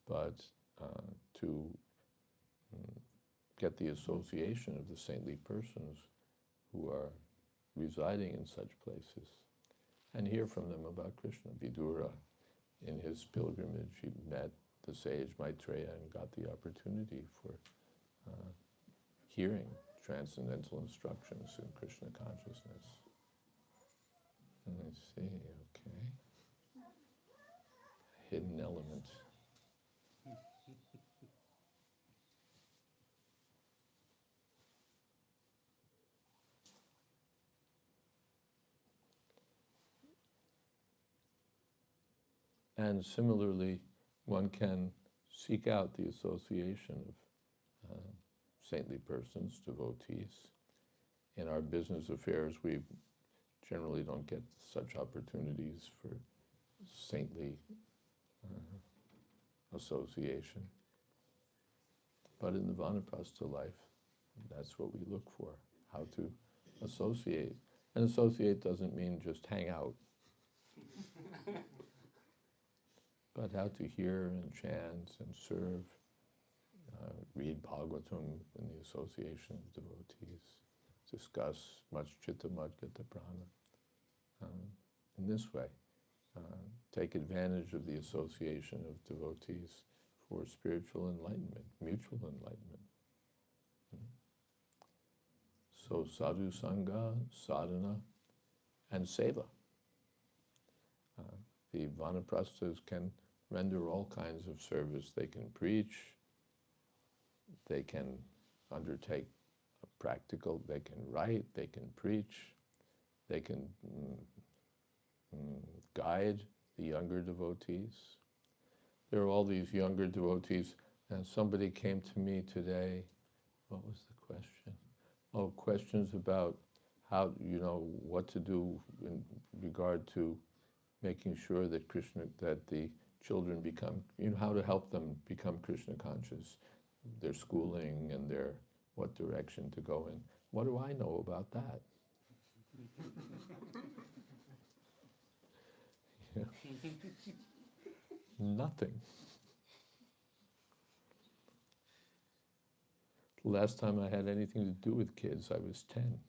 but to get the association of the saintly persons who are residing in such places and hear from them about Krishna. Vidura, in his pilgrimage, he met the sage Maitreya and got the opportunity for hearing transcendental instructions in Krishna consciousness. And I see, okay. Hidden element. And similarly, one can seek out the association of saintly persons, devotees. In our business affairs, we generally don't get such opportunities for saintly association. But in the Vanaprastha life, that's what we look for, how to associate. And associate doesn't mean just hang out, but how to hear and chant and serve, read Bhagavatam in the association of devotees, discuss much Chitta Madhgata Prana. In this way, take advantage of the association of devotees for spiritual enlightenment, mutual enlightenment. So sadhu sangha, sadhana, and seva. The vanaprasthas can render all kinds of service. They can preach, they can undertake a practical, they can write, they can preach, they can guide the younger devotees. There are all these younger devotees, and somebody came to me today. What was the question? Oh, questions about how, what to do in regard to making sure that that the children become, how to help them become Krishna conscious, their schooling and what direction to go in. What do I know about that? Yeah. Nothing. The last time I had anything to do with kids, I was 10.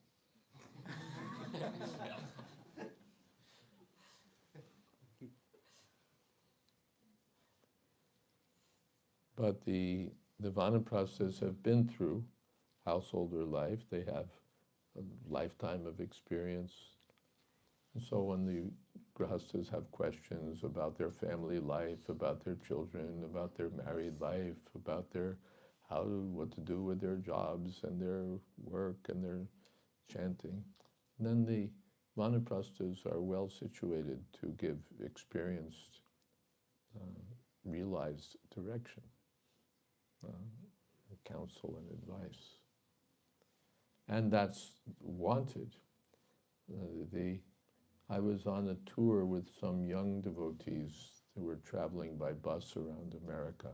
But the vanaprasthas have been through householder life. They have a lifetime of experience. And so when the grihasthas have questions about their family life, about their children, about their married life, about what to do with their jobs and their work and their chanting, then the vanaprasthas are well situated to give experienced, realized direction, counsel and advice. And that's wanted. I was on a tour with some young devotees who were traveling by bus around America.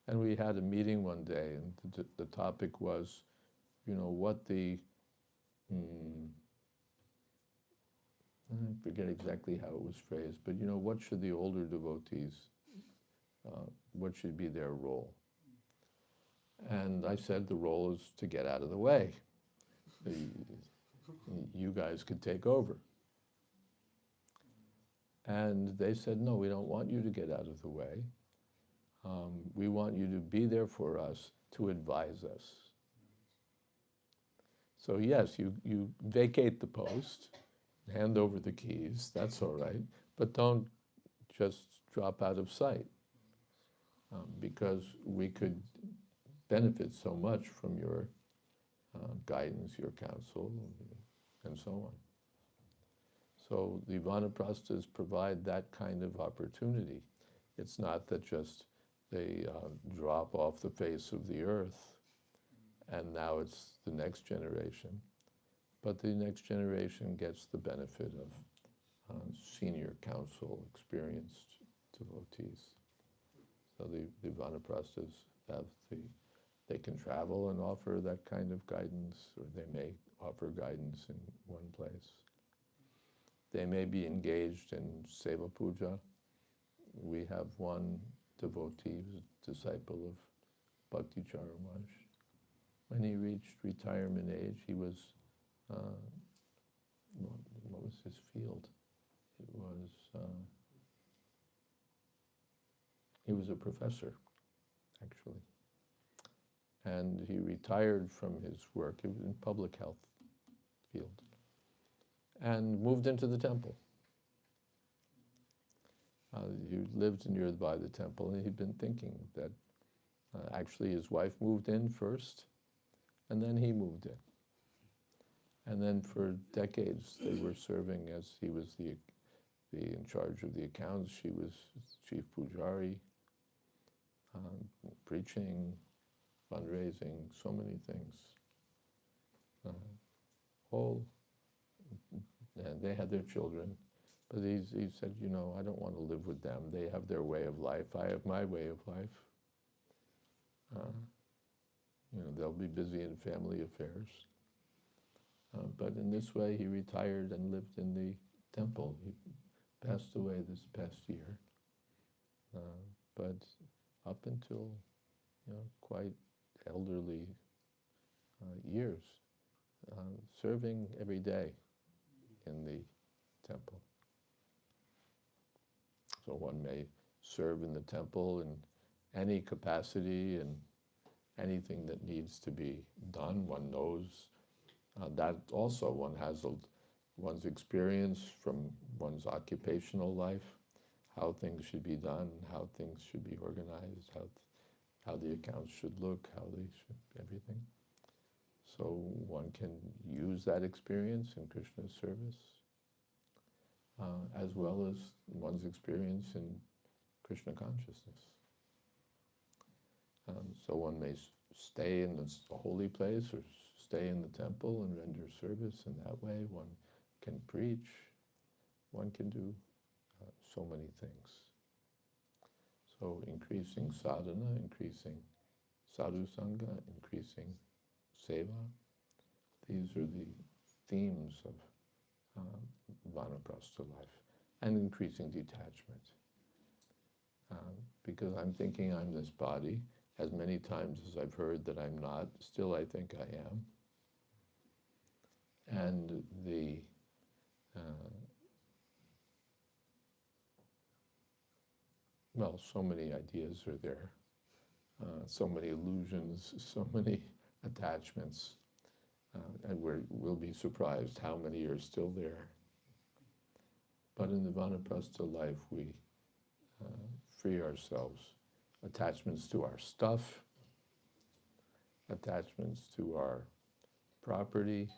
And we had a meeting one day, and the topic was, what the, I forget exactly how it was phrased, but what should the older devotees, what should be their role? And I said the role is to get out of the way. You guys could take over. And they said, no, we don't want you to get out of the way. We want you to be there for us, to advise us. So yes, you vacate the post, hand over the keys, that's all right, but don't just drop out of sight, because we could benefit so much from your guidance, your counsel, and so on. So the vanaprasthas provide that kind of opportunity. It's not that just they drop off the face of the earth and now it's the next generation, but the next generation gets the benefit of senior counsel, experienced devotees. So the vanaprasthas they can travel and offer that kind of guidance, or they may offer guidance in one place. They may be engaged in seva puja. We have one devotee who's a disciple of Bhakti Charamaj. When he reached retirement age, he was, what was his field? He was a professor, actually. And he retired from his work, he was in public health field, and moved into the temple. He lived nearby the temple, and he'd been thinking that actually his wife moved in first, and then he moved in. And then for decades they were serving, as he was the in charge of the accounts, she was chief pujari, preaching, fundraising, so many things. And they had their children, but he said, I don't want to live with them. They have their way of life. I have my way of life. They'll be busy in family affairs. But in this way, he retired and lived in the temple. He passed away this past year. But up until, quite elderly years, serving every day in the temple. So one may serve in the temple in any capacity and anything that needs to be done. One knows that also one has one's experience from one's occupational life, how things should be done, how things should be organized, how the accounts should look, how they should, everything. So one can use that experience in Krishna's service, as well as one's experience in Krishna consciousness. So one may stay in the holy place or stay in the temple and render service in that way. One can preach. One can do so many things. So increasing sadhana, increasing sadhu sangha, increasing seva. These are the themes of vanaprastha life, and increasing detachment. Because I'm thinking I'm this body, as many times as I've heard that I'm not, still I think I am. And so many ideas are there, so many illusions, so many attachments, and we'll be surprised how many are still there. But in the vanaprastha life, we free ourselves. Attachments to our stuff, attachments to our property,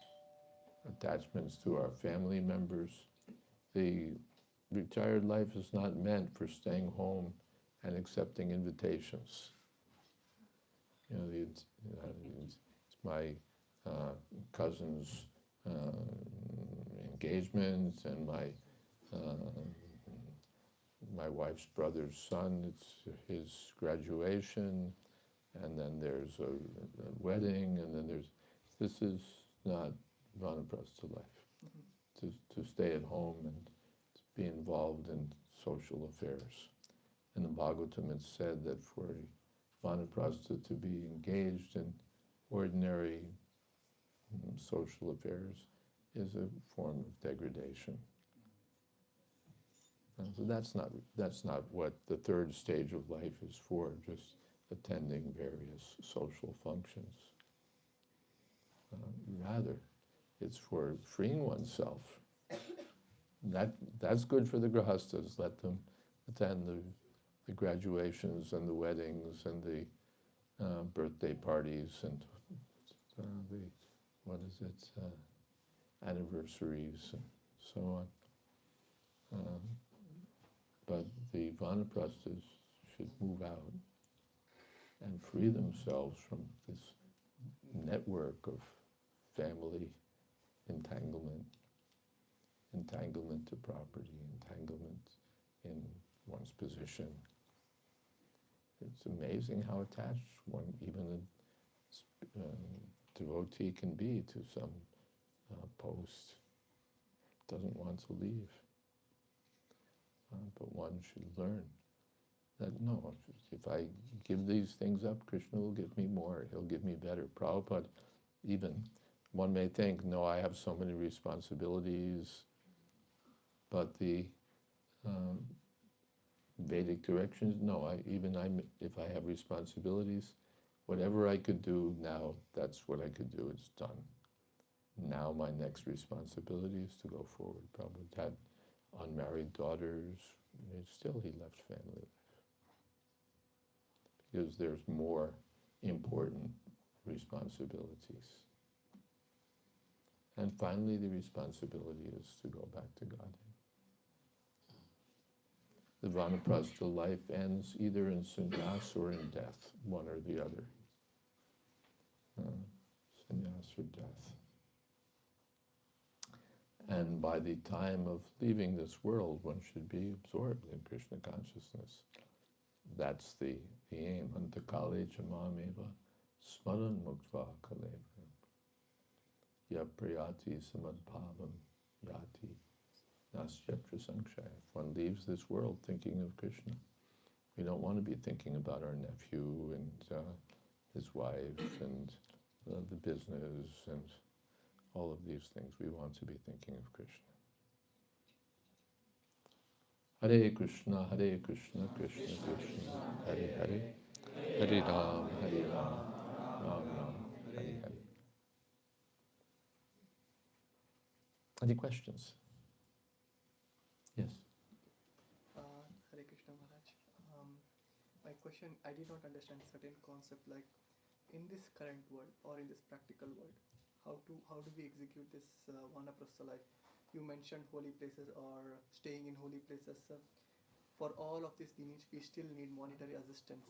attachments to our family members. The retired life is not meant for staying home and accepting invitations. It's my cousin's engagement and my wife's brother's son, it's his graduation, and then there's a wedding, and then This is not vanaprastha life, to stay at home and to be involved in social affairs. In the Bhagavatam it's said that for a vanaprastha to be engaged in ordinary social affairs is a form of degradation. And so that's not what the third stage of life is for, just attending various social functions. Rather, it's for freeing oneself. That's good for the grahastas. Let them attend the graduations and the weddings and the birthday parties and anniversaries and so on. But the vanaprasthas should move out and free themselves from this network of family entanglement to property, entanglement in one's position. It's amazing how attached even a devotee can be to some post. Doesn't want to leave. But one should learn that no, if I give these things up, Krishna will give me more, he'll give me better. Prabhupada, even, one may think, no, I have so many responsibilities, but the Vedic directions, no, if I have responsibilities, whatever I could do now, that's what I could do, it's done. Now my next responsibility is to go forward. Prabhupada had unmarried daughters, still he left family life. Because there's more important responsibilities. And finally the responsibility is to go back to Godhead. The vanaprastha life ends either in sannyas or in death, one or the other. Sannyas or death. And by the time of leaving this world, one should be absorbed in Krishna consciousness. That's the aim. Antakale chamameva smaran muktva kaleva. Ya priyati samadbhavam yati nasyatra sankshaya. If one leaves this world thinking of Krishna, we don't want to be thinking about our nephew and his wife and the business and all of these things. We want to be thinking of Krishna. Hare Krishna, Krishna Krishna, Hare Hare, Hare Ram, Ram Ram, Hare Hare. Any questions? Yes. Hare Krishna Maharaj. My question, I did not understand certain concept like in this current world or in this practical world, how do we execute this vanaprastha life? You mentioned holy places or staying in holy places. For all of this, we still need monetary assistance.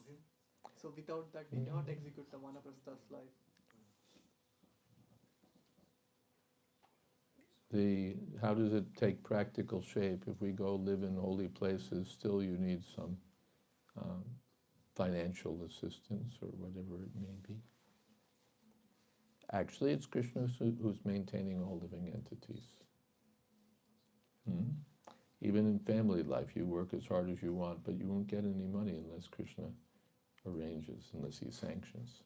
So without that, we cannot execute the vanaprastha's life. How does it take practical shape? If we go live in holy places, still you need some financial assistance or whatever it may be. Actually, it's Krishna who's maintaining all living entities. Even in family life, you work as hard as you want, but you won't get any money unless Krishna arranges, unless he sanctions.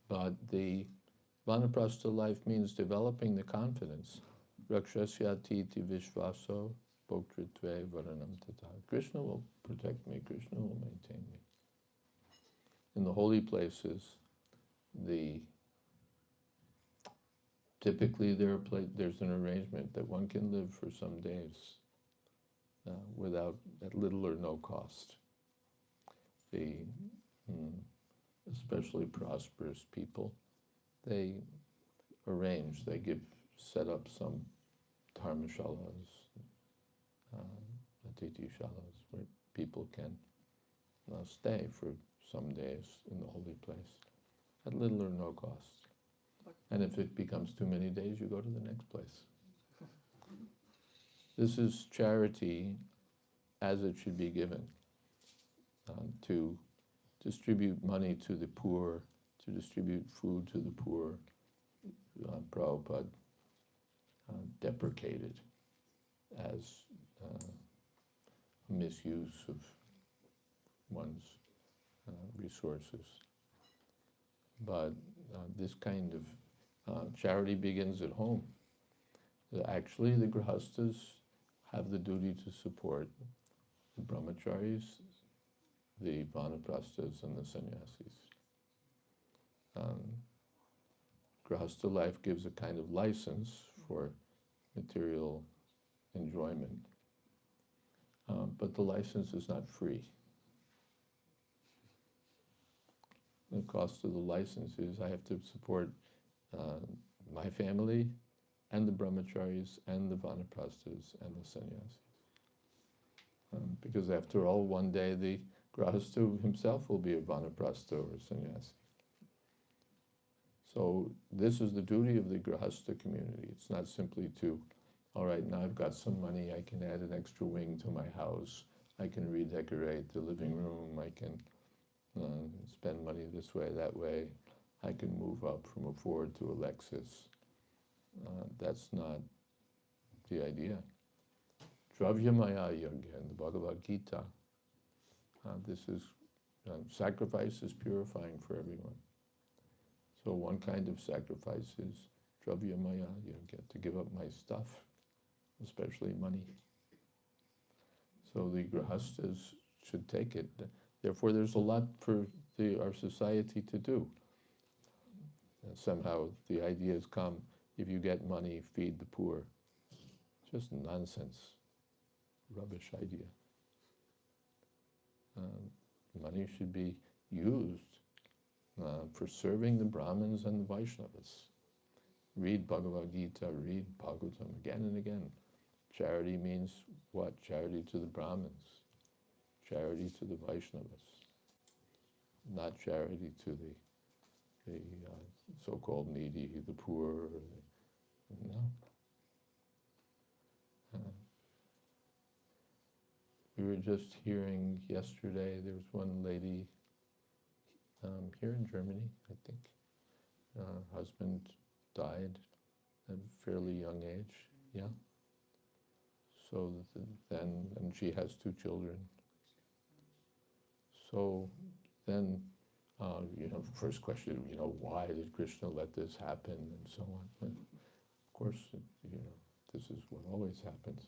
But the vanaprastha life means developing the confidence. Rakshasyatiti vishvaso bhoktritve varanam tata. Krishna will protect me, Krishna will maintain me. In the holy places, typically there's an arrangement that one can live for some days at little or no cost. Especially prosperous people, they set up some dharmashalas, atiti-shalas, where people can stay for some days in the holy place at little or no cost. And if it becomes too many days, you go to the next place. This is charity as it should be given, to distribute money to the poor, to distribute food to the poor, Prabhupada deprecated as a misuse of one's resources. But this kind of charity begins at home. Actually, the grihastas have the duty to support the brahmacharis, the vanaprasthas, and the sannyasis. Grihastha life gives a kind of license for material enjoyment, but the license is not free. The cost of the license is I have to support my family and the brahmacharis and the vanaprasthas and the sannyasis. Because after all, one day the grihastha himself will be a vanaprastha or a sannyasi. So this is the duty of the grihastha community. It's not simply to, all right, now I've got some money, I can add an extra wing to my house, I can redecorate the living room, I can spend money this way, that way, I can move up from a Ford to a Lexus. That's not the idea. Dravyamaya Yagya in the Bhagavad Gita. This is, sacrifice is purifying for everyone. So one kind of sacrifice is Dravyamaya Yagya, to give up my stuff, especially money. So the grihastas should take it. Therefore there's a lot for our society to do. And somehow the idea has come, if you get money, feed the poor. Just nonsense, rubbish idea. Money should be used for serving the Brahmins and the Vaishnavas. Read Bhagavad Gita, read Bhagavatam again and again. Charity means what? Charity to the Brahmins, charity to the Vaishnavas, not charity to the so-called needy, the poor. No. We were just hearing yesterday, there was one lady here in Germany, I think. Her husband died at a fairly young age, yeah. So then, and she has 2 children. So then, first question, why did Krishna let this happen and so on. But of course, this is what always happens.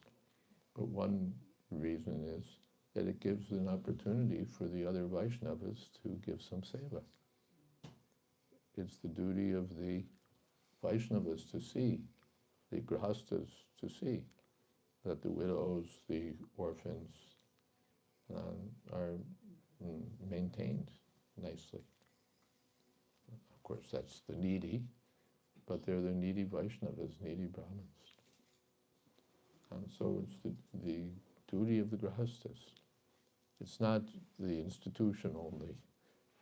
But one reason is that it gives an opportunity for the other Vaishnavas to give some seva. It's the duty of the Vaishnavas to see, the grihastas to see, that the widows, the orphans are maintained nicely. Of course, that's the needy, but they're the needy Vaishnavas, needy Brahmins. And so it's the duty of the grihastas. It's not the institution only,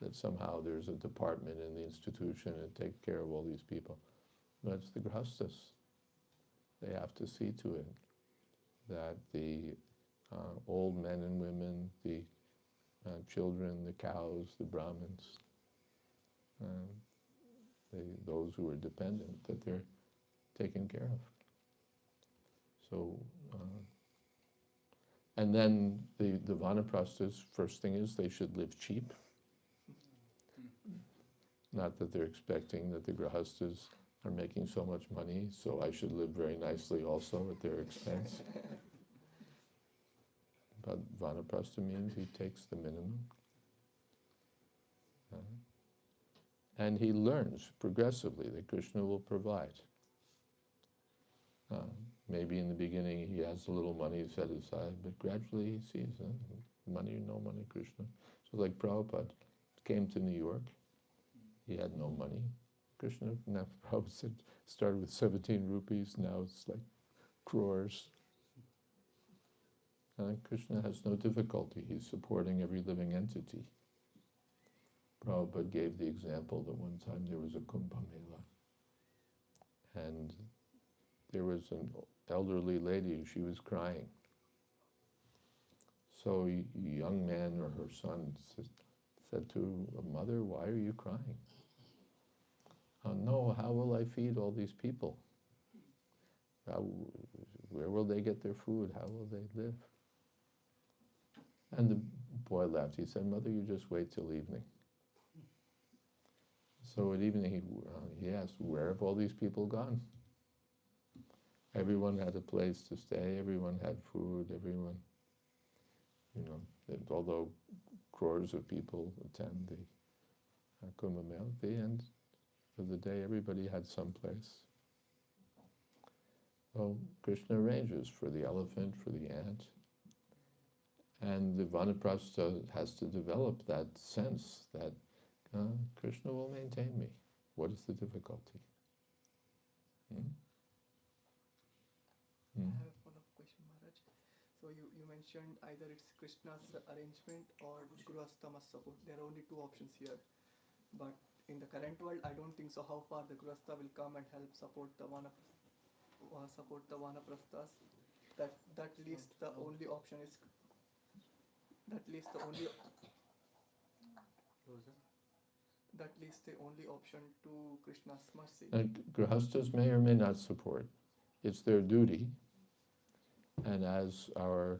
that somehow there's a department in the institution and take care of all these people. But it's the grihastas. They have to see to it that the old men and women, the children, the cows, the Brahmins, those who are dependent, that they're taken care of. So, and then the vanaprasthas, first thing is they should live cheap. Not that they're expecting that the grihastas are making so much money, so I should live very nicely also at their expense. But vanaprastha means he takes the minimum. And he learns progressively that Krishna will provide. Maybe in the beginning he has a little money set aside, but gradually he sees money or no money, Krishna. So like Prabhupada came to New York, he had no money. Krishna, now Prabhupada started with 17 rupees, now it's like crores. Krishna has no difficulty, he's supporting every living entity. Prabhupada gave the example that one time there was a Kumbh Mela, and there was an elderly lady, she was crying. So a young man or her son said to a mother, "Why are you crying?" no, how will I feed all these people? Where will they get their food? How will they live? And the boy laughed. He said, Mother, you just wait till evening. So at evening he asked, where have all these people gone? Everyone had a place to stay, everyone had food, everyone, although crores of people attend the Kumbh Mela, at the end of the day everybody had some place. Well, Krishna arranges for the elephant, for the ant, and the vanaprastha has to develop that sense that Krishna will maintain me. What is the difficulty? I have a follow-up question, Maharaj. So you mentioned either it's Krishna's arrangement or Grihastha must support. There are only two options here. But in the current world, I don't think so how far the Grihastha will come and help support the vanaprasthas. That leaves the only option is to Krishna's mercy. And Grihasthas may or may not support. It's their duty. And as our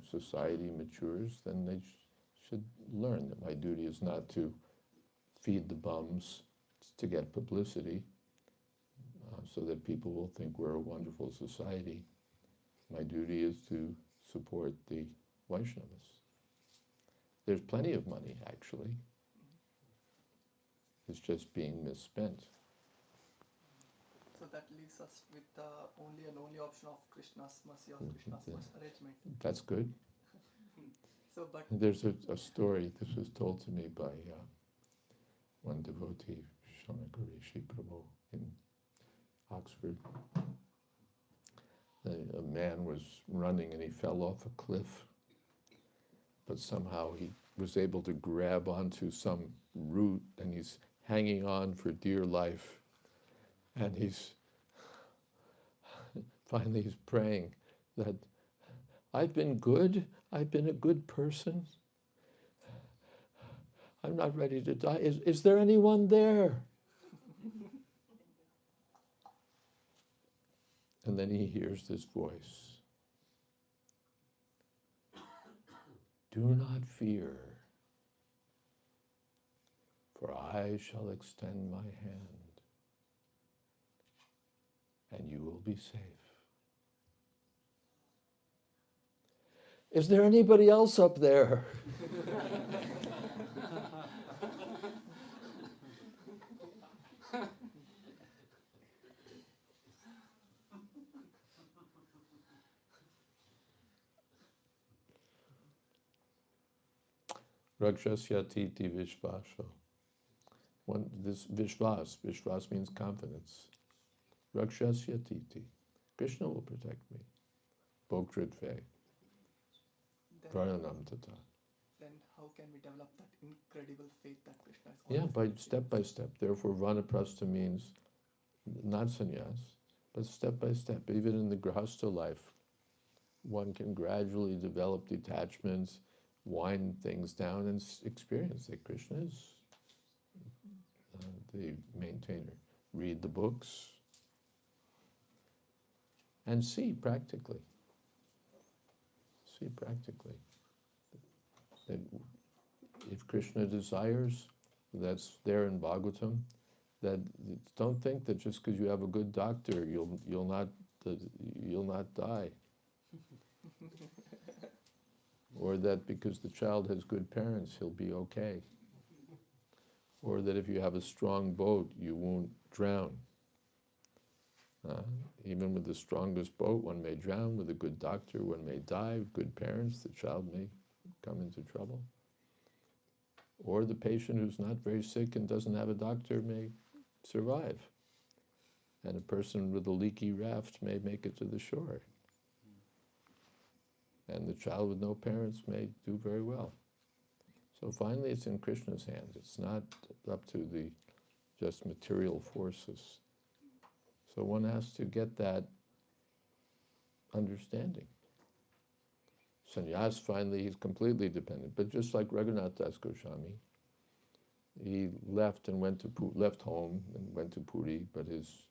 society matures, then they should learn that my duty is not to feed the bums to get publicity, so that people will think we're a wonderful society. My duty is to support the Vaishnavas. There's plenty of money, actually. It's just being misspent. So that leaves us with the only option of Krishna's mercy or Krishna's arrangement. That's good. So, but There's a story, this was told to me by one devotee, Shamakari Rishi Prabhu in Oxford. A man was running and he fell off a cliff, but somehow he was able to grab onto some root and he's hanging on for dear life. And finally he's praying that I've been good, I've been a good person. I'm not ready to die. Is there anyone there? And then he hears this voice. Do not fear, for I shall extend my hand, and you will be safe. Is there anybody else up there? Rakshasyatiti Vishvasha. This Vishvas means confidence. Rakshasyatiti. Krishna will protect me. Bhoktritve. Pranam tata. Then how can we develop that incredible faith that Krishna is Yeah, by step. Therefore, vanaprastha means not sannyas, but step by step. Even in the grihastha life, one can gradually develop detachments, wind things down, and experience that Krishna is the maintainer. Read the books and see practically. See practically that if Krishna desires, that's there in Bhagavatam, that don't think that just because you have a good doctor, you'll not die. Or that because the child has good parents, he'll be okay. Or that if you have a strong boat, you won't drown. Even with the strongest boat, one may drown. With a good doctor, one may die. With good parents, the child may come into trouble. Or the patient who's not very sick and doesn't have a doctor may survive. And a person with a leaky raft may make it to the shore. And the child with no parents may do very well. So finally it's in Krishna's hands. It's not up to the just material forces. So one has to get that understanding. Sannyas, finally, he's completely dependent. But just like Raghunath Das Goswami, he left and left home and went to Puri, but his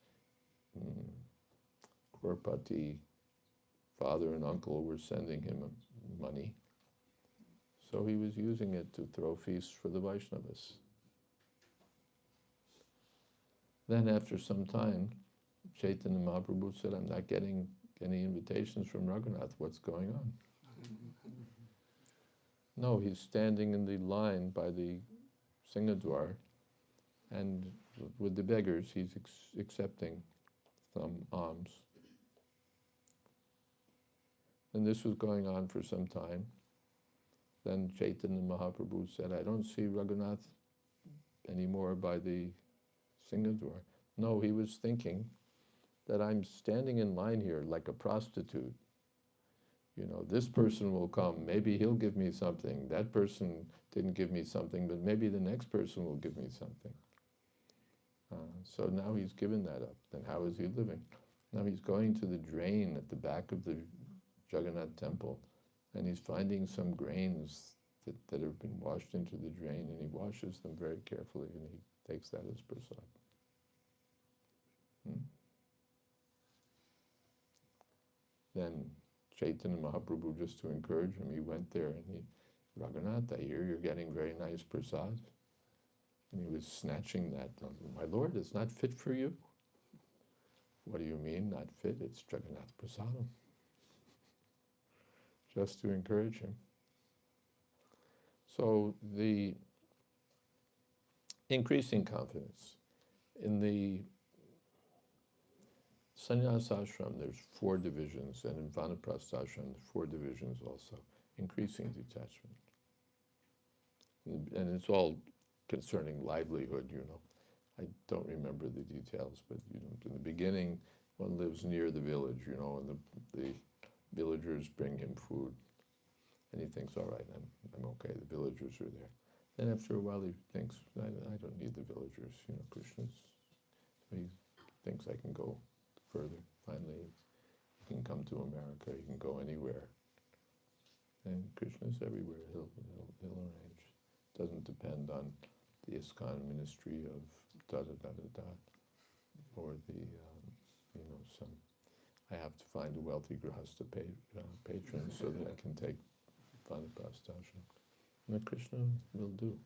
Korpati father and uncle were sending him money. So he was using it to throw feasts for the Vaishnavas. Then after some time, Chaitanya Mahaprabhu said, I'm not getting any invitations from Raghunath. What's going on? No, he's standing in the line by the Singadwar, and with the beggars, he's accepting some alms. And this was going on for some time. Then Chaitanya Mahaprabhu said, I don't see Raghunath anymore by the Singadwar. No, he was thinking that I'm standing in line here like a prostitute. You know, this person will come, maybe he'll give me something. That person didn't give me something, but maybe the next person will give me something. So now he's given that up. Then how is he living? Now he's going to the drain at the back of the Jagannath temple, and he's finding some grains that have been washed into the drain, and he washes them very carefully, and he takes that as prasad. Then Chaitanya Mahaprabhu, just to encourage him, he went there and Raghunath, I hear you're getting very nice prasad. And he was snatching that. My lord, it's not fit for you. What do you mean, not fit? It's Jagannath prasadam. Just to encourage him. So the increasing confidence. In the Sannyas ashram, there's 4 divisions, and in Vanaprastha ashram, there's 4 divisions also. Increasing detachment. And it's all concerning livelihood, you know. I don't remember the details, but you know, in the beginning, one lives near the village, you know, and the villagers bring him food. And he thinks, all right, I'm okay, the villagers are there. Then after a while he thinks, I don't need the villagers, you know, Krishna's. He thinks I can go further. Finally, he can come to America, he can go anywhere. And Krishna's everywhere, he'll arrange. Doesn't depend on the ISKCON ministry of da-da-da-da-da, or the, you know, I have to find a wealthy grahastha patron so that I can take Vanaprastha ashram. And Krishna will do.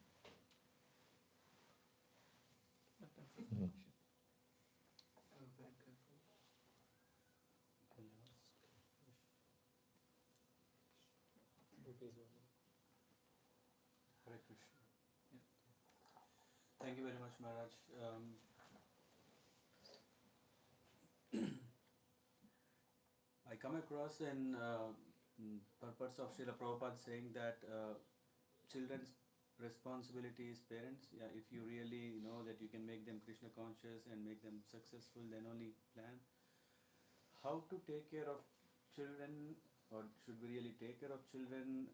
Very careful. Hare Krishna. Thank you very much, Maharaj. I come across in purpose of Srila Prabhupada saying that children's responsibility is parents. Yeah, if you really know that you can make them Krishna conscious and make them successful, then only plan. How to take care of children, or should we really take care of children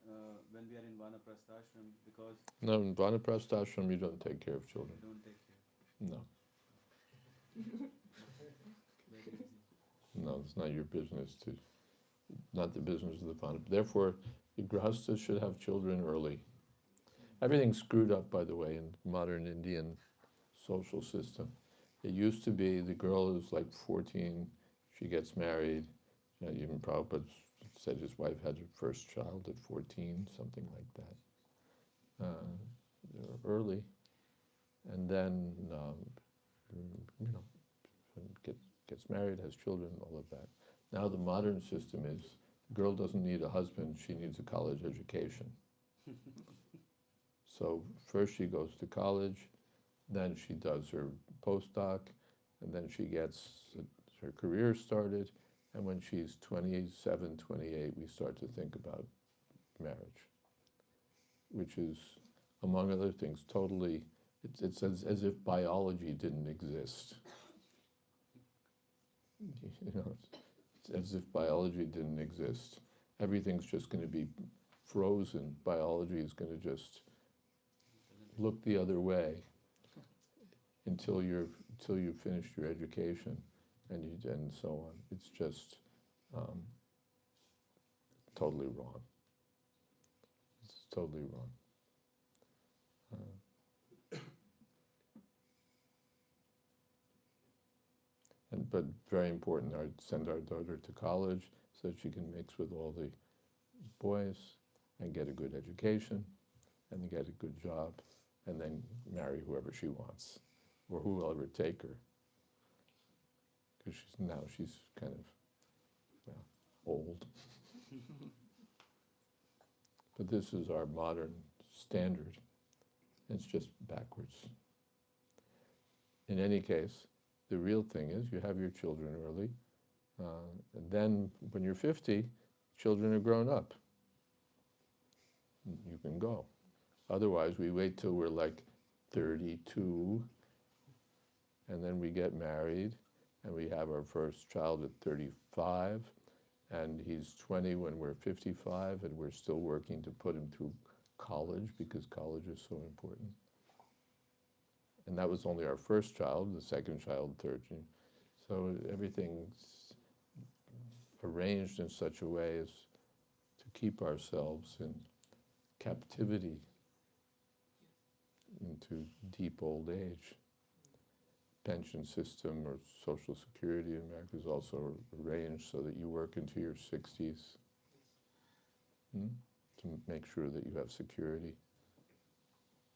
when we are in Vanaprastha ashram? Because No, in Vanaprastha ashram you don't take care of children. we don't take care. No. Very easy. No, it's not your business not the business of the Vanaprastha. Therefore, the grahasthas should have children early. Everything's screwed up, by the way, in modern Indian social system. It used to be the girl is like 14, she gets married. You know, even Prabhupada said his wife had her first child at 14, something like that. Early. And then, you know, gets married, has children, all of that. Now the modern system is, the girl doesn't need a husband, she needs a college education. So first she goes to college, then she does her postdoc, and then she gets her career started, and when she's 27, 28, we start to think about marriage, which is, among other things, totally, it's as if biology didn't exist. You know, it's as if biology didn't exist. Everything's just going to be frozen. Biology is going to just look the other way until you've finished your education, and so on. It's just totally wrong. It's totally wrong. but very important, I'd send our daughter to college so that she can mix with all the boys and get a good education and get a good job and then marry whoever she wants or who will ever take her. Because she's kind of, well, old. But this is our modern standard. It's just backwards. In any case, the real thing is you have your children early, and then when you're 50, children are grown up. You can go. Otherwise, we wait till we're like 32, and then we get married, and we have our first child at 35, and he's 20 when we're 55, and we're still working to put him through college because college is so important. And that was only our first child, the second child, third. So everything's arranged in such a way as to keep ourselves in captivity into deep old age. Pension system or Social Security in America is also arranged so that you work into your 60s to make sure that you have security.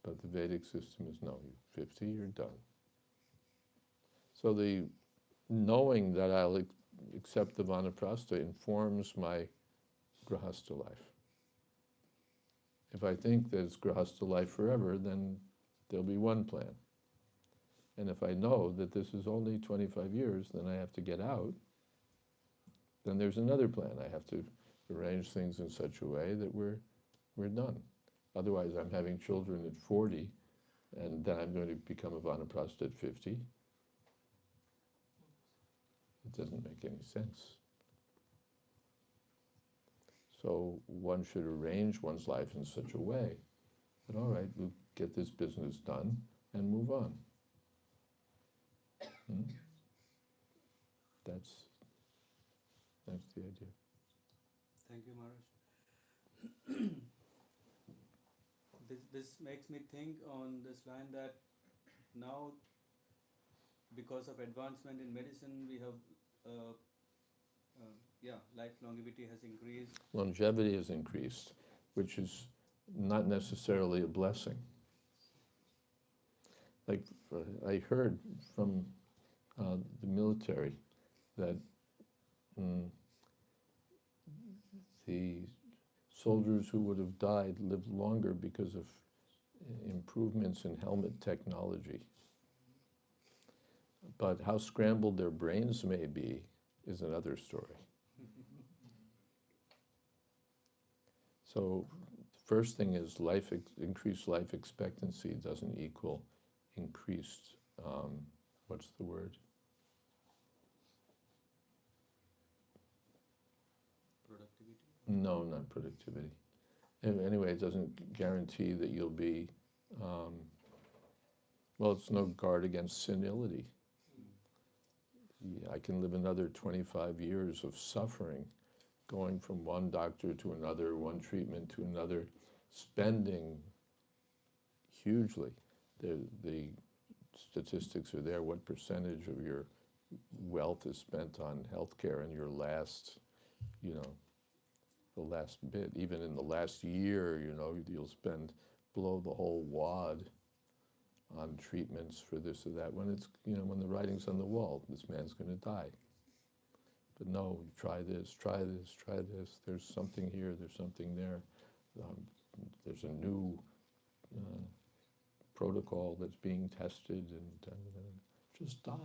But the Vedic system is no, you're 50, you're done. So the knowing that I'll accept the vanaprastha informs my grahastha life. If I think that it's grahastha life forever, then there'll be one plan. And if I know that this is only 25 years, then I have to get out, then there's another plan. I have to arrange things in such a way that we're done. Otherwise, I'm having children at 40, and then I'm going to become a vanaprastha at 50. It doesn't make any sense. So one should arrange one's life in such a way that, all right, we'll get this business done and move on. That's the idea. Thank you, Maharaj. This makes me think on this line that now, because of advancement in medicine, we have, life longevity has increased. Longevity has increased, which is not necessarily a blessing. Like I heard from the military that the soldiers who would have died lived longer because of improvements in helmet technology. But how scrambled their brains may be is another story. So the first thing is increased life expectancy doesn't equal increased, what's the word? Productivity? No, not productivity. Anyway, it doesn't guarantee that you'll be, it's no guard against senility. I can live another 25 years of suffering, going from one doctor to another, one treatment to another, spending hugely. The statistics are there, what percentage of your wealth is spent on healthcare in your last, the last bit. Even in the last year, you'll spend below the whole wad on treatments for this or that, when it's, when the writing's on the wall, this man's going to die. But no, try this, try this, try this, there's something here, there's something there, there's a new protocol that's being tested, and just die.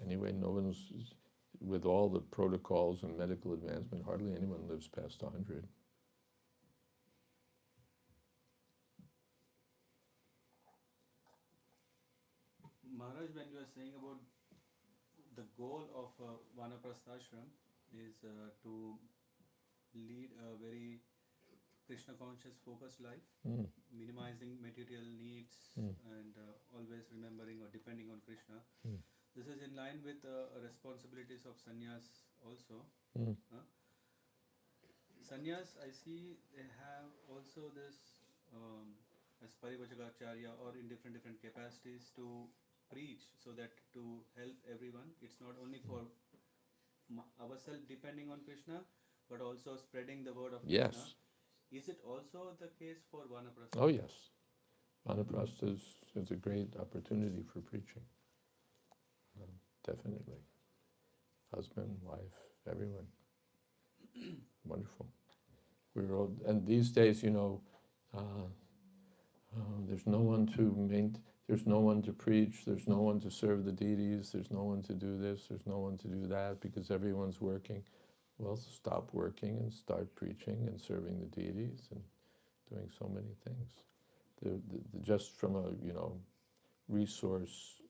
Anyway, no one's, with all the protocols and medical advancement, hardly anyone lives past 100. Maharaj, when you are saying about the goal of Vanaprasthashram is to lead a very Krishna conscious, focused life. minimizing material needs and always remembering or depending on Krishna. This is in line with responsibilities of sannyas also. Sannyas, I see they have also this as parivachakacharya or in different capacities to preach, so that to help everyone. It's not only for ourselves depending on Krishna, but also spreading the word of Krishna. Yes. Is it also the case for Vanaprastha? Oh, yes. Vanaprastha is a great opportunity for preaching. Definitely. Husband, wife, everyone. Wonderful. We're all, and these days, there's no one there's no one to preach, there's no one to serve the deities, there's no one to do this, there's no one to do that, because everyone's working. Well, stop working and start preaching and serving the deities and doing so many things. Just from a, resource,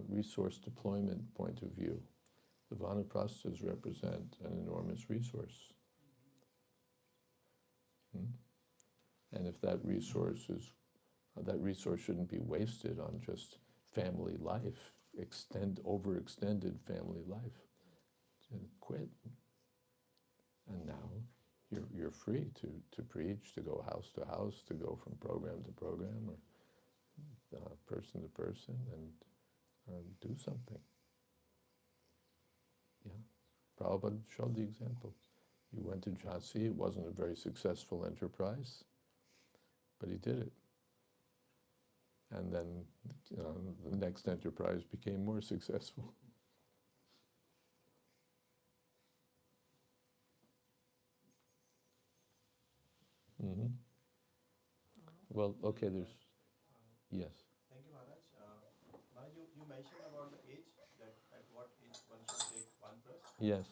resource deployment point of view, the Vanaprasthas represent an enormous resource. And if that resource shouldn't be wasted on just family life, overextended family life. Quit. And now you're free to preach, to go house to house, to go from program to program, or person to person, and do something. Yeah, Prabhupada showed the example. He went to Jhansi. It wasn't a very successful enterprise, but he did it. And then the next enterprise became more successful. Well, okay, there's... Yes. Thank you, Maharaj. Maharaj, you mentioned about the age, that at what age one should take Vanaprastha. Yes.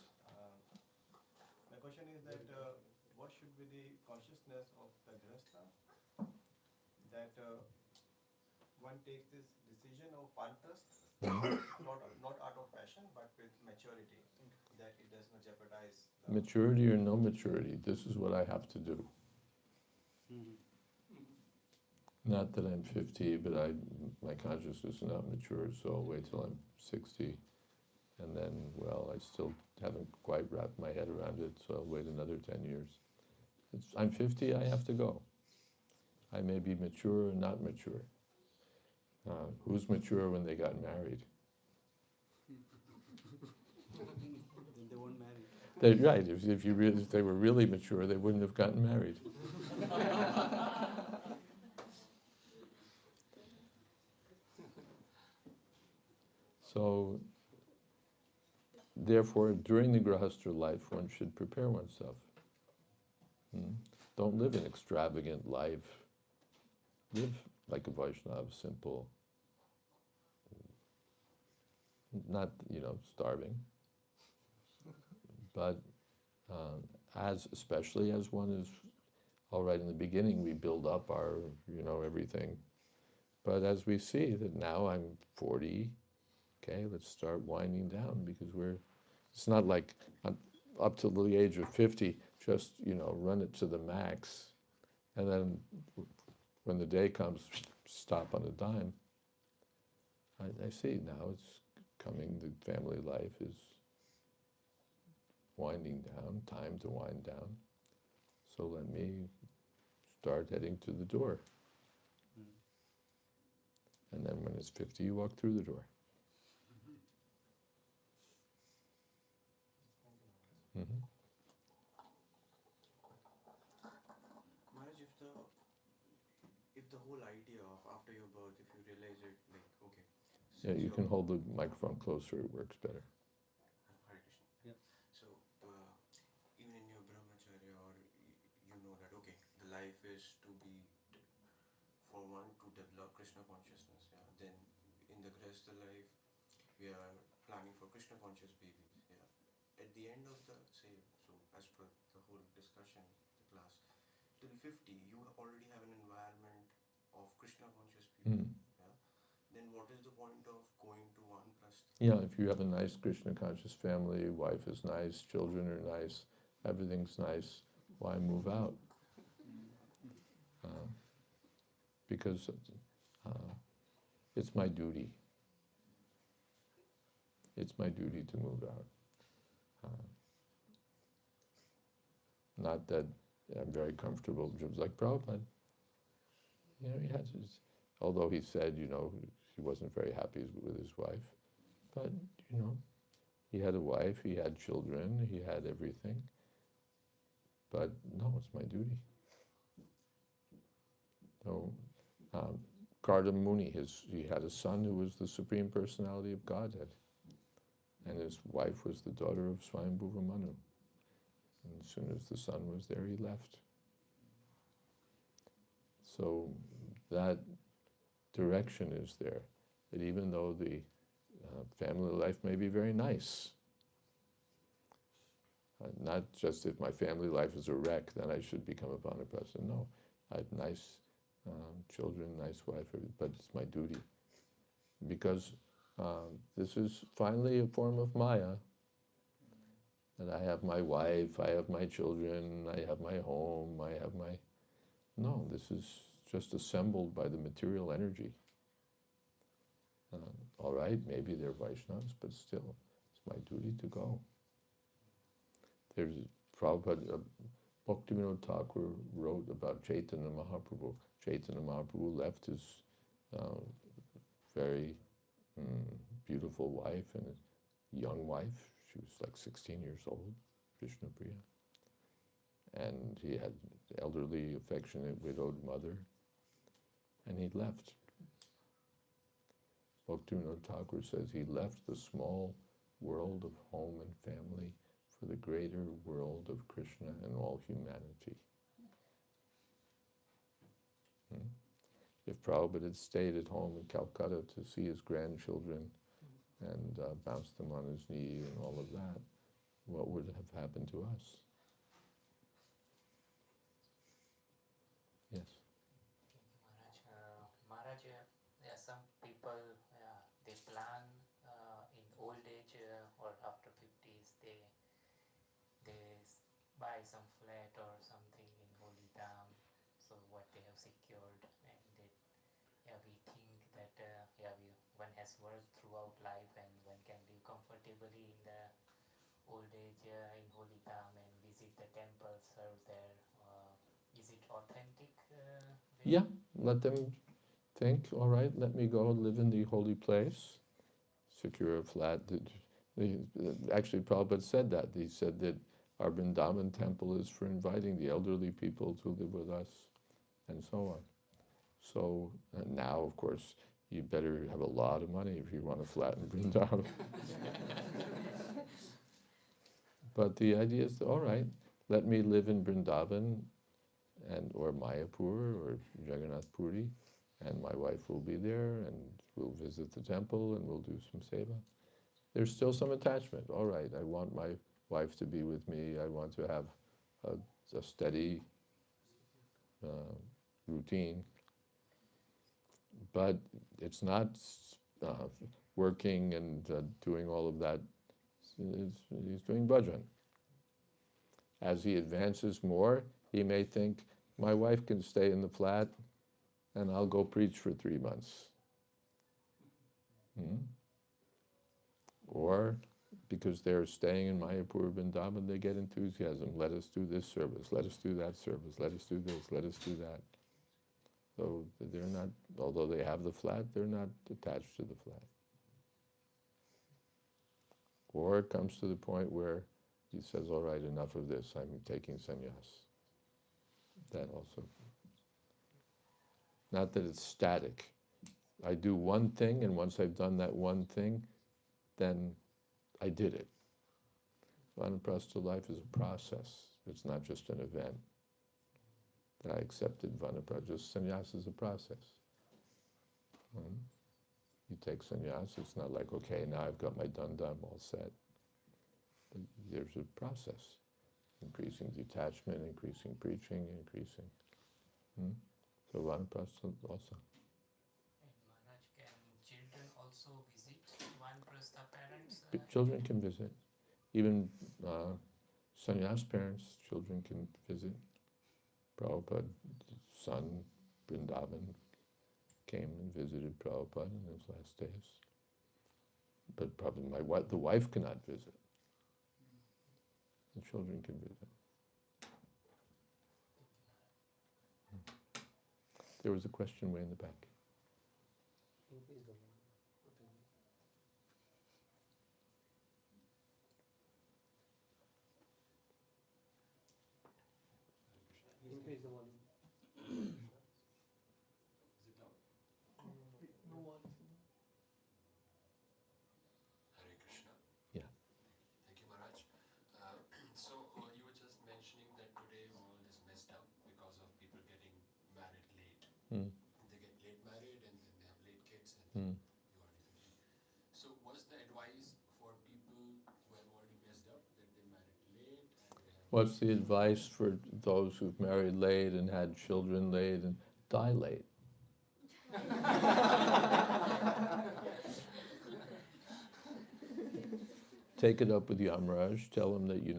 My question is that what should be the consciousness of the Grihastha, that one takes this decision of Vanaprastha not out of passion, but with maturity, that it does not jeopardize Maturity or no maturity, this is what I have to do. Not that I'm 50, but my consciousness is not mature, so I'll wait till I'm 60. And then, well, I still haven't quite wrapped my head around it, so I'll wait another 10 years. I'm 50, I have to go. I may be mature or not mature. Who's mature when they got married? Then they won't marry. Right, if they were really mature, they wouldn't have gotten married. So, therefore, during the Grihastha life, one should prepare oneself. Don't live an extravagant life. Live like a Vaishnava, simple. Not, starving. But especially as one is, all right, in the beginning we build up our, everything. But as we see that now I'm 40, okay, let's start winding down, because it's not like up to the age of 50, just, run it to the max. And then when the day comes, stop on a dime. I see now it's coming, the family life is winding down, time to wind down. So let me start heading to the door. And then when it's 50, you walk through the door. Maharaj, if the whole idea of after your birth, if you realize it, like, okay. Yeah, you can hold the microphone closer, it works better. Hare Krishna. Yeah. So, even in your brahmacharya, or you know that, okay, the life is to be, for one, to develop Krishna consciousness. Yeah. Then, in the Grihastha life, we are planning for Krishna conscious babies. Yeah. At the end of the, say, so as per the whole discussion, the class, till 50, you already have an environment of Krishna conscious people. Yeah. Then what is the point of going to Vanaprastha? Yeah, if you have a nice Krishna conscious family, wife is nice, children are nice, everything's nice, why move out? because it's my duty. It's my duty to move out. Not that I'm very comfortable, just like Prabhupada. He has his, although he said, he wasn't very happy with his wife, but, he had a wife, he had children, he had everything. But no, it's my duty. So, Kardam Muni, he had a son who was the Supreme Personality of Godhead. And his wife was the daughter of Swayambhuva Manu. And as soon as the son was there, he left. So that direction is there. That even though the family life may be very nice, not just if my family life is a wreck, then I should become a Vanaprastha. No, I have nice children, nice wife, but it's my duty. Because this is finally a form of Maya. That I have my wife, I have my children, I have my home, I have my... No, this is just assembled by the material energy. All right, maybe they're Vaishnavas, but still, it's my duty to go. There's Prabhupada, Bhaktivinoda Thakur wrote about Chaitanya Mahaprabhu. Chaitanya Mahaprabhu left his very beautiful wife and a young wife. She was like 16 years old, Vishnupriya. And he had an elderly, affectionate, widowed mother. And he left. Bhaktivinoda Thakur says he left the small world of home and family for the greater world of Krishna and all humanity. If Prabhupada had stayed at home in Calcutta to see his grandchildren and bounce them on his knee and all of that, what would have happened to us? Yes. Maharaj, there are some people, they plan in old age or after 50s, they buy some flat or something in Holy Dham, so what they have secured, and we think that one has worked throughout life and one can live comfortably in the old age in Holy Dham and visit the temple, serve there. Is it authentic? Yeah, let them think, all right, let me go live in the holy place, secure a flat. Actually, Prabhupada said that. He said that our Vrindavan temple is for inviting the elderly people to live with us, and so on. So now, of course, you better have a lot of money if you want a flat in Vrindavan. But the idea is, all right, let me live in Vrindavan or Mayapur or Jagannath Puri, and my wife will be there, and we'll visit the temple, and we'll do some seva. There's still some attachment. All right, I want my wife to be with me. I want to have a steady routine. But it's not working and doing all of that. He's doing bhajan. As he advances more, he may think, my wife can stay in the flat and I'll go preach for 3 months. Or because they're staying in Mayapur, Vrindavan, they get enthusiasm. Let us do this service, let us do that service, let us do this, let us do that. So they're not, although they have the flat, they're not attached to the flat. Or it comes to the point where he says, all right, enough of this, I'm taking sannyas. That also. Not that it's static. I do one thing, and once I've done that one thing, then I did it. Vanaprastha life is a process. It's not just an event. That I accepted Vanaprastha. Just sannyas is a process. You take sannyas, it's not like, okay, now I've got my dum-dum all set. But there's a process. Increasing detachment, increasing preaching, increasing. So Vanaprastha also. And Maharaj, can children also visit Vanaprastha parents? Children can visit. Even sannyas parents, children can visit. Prabhupada's son, Vrindavan, came and visited Prabhupada in his last days. But probably the wife cannot visit. The children can visit. There was a question way in the back. Increase the volume. Increase the volume. No words. Hare Krishna. Yeah. Thank you, Maharaj. So you were just mentioning that today world is messed up because of people getting married late. Mm. They get late married and then they have late kids and Mm. you are differently. So what's the advice for people who have already messed up that they married late and they have... What's the advice for those who've married late and had children late and die late? Take it up with Yamaraj, tell him that you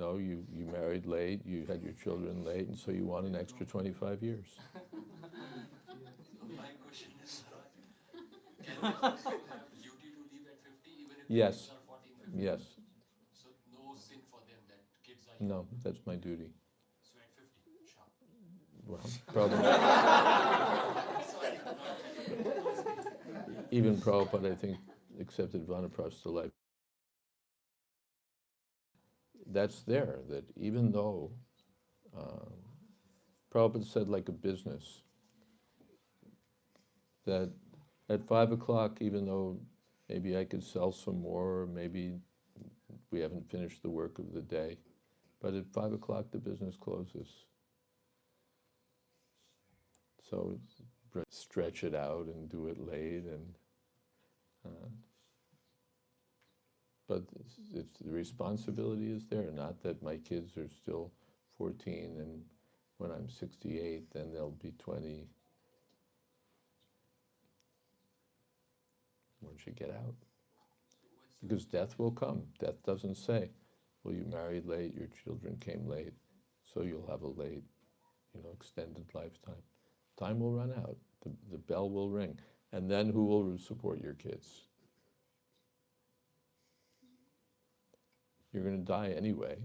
married late, you had your children late, and so you want an extra 25 years. My question is, can they also have duty to leave at 50 even if Yes. kids are 14, 15? Yes. So no sin for them that kids are young. No, that's my duty. So at 50, sharp. Well, probably. Sorry, not Even Prabhupada, I think, accepted Vanaprastha life. That's there, that even though Prabhupada said like a business, that at 5 o'clock, even though maybe I could sell some more, maybe we haven't finished the work of the day, but at 5 o'clock the business closes. So stretch it out and do it late, and but it's the responsibility is there. Not that my kids are still 14, and when I'm 68, then they'll be 20. Once you get out, because death will come. Death doesn't say, "Well, you married late, your children came late, so you'll have a late, extended lifetime." Time will run out. The bell will ring, and then who will support your kids? You're going to die anyway.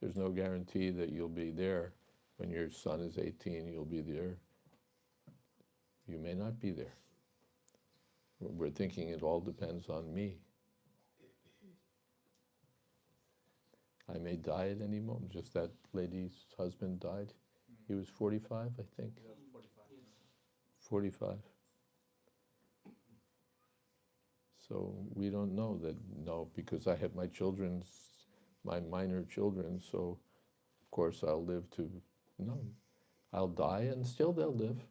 There's no guarantee that you'll be there when your son is 18. You'll be there. You may not be there. We're thinking it all depends on me. I may die at any moment. Just that lady's husband died. He was 45, I think. 45. So we don't know that, no, because I have my minor children, so of course I'll live to, no. I'll die and still they'll live.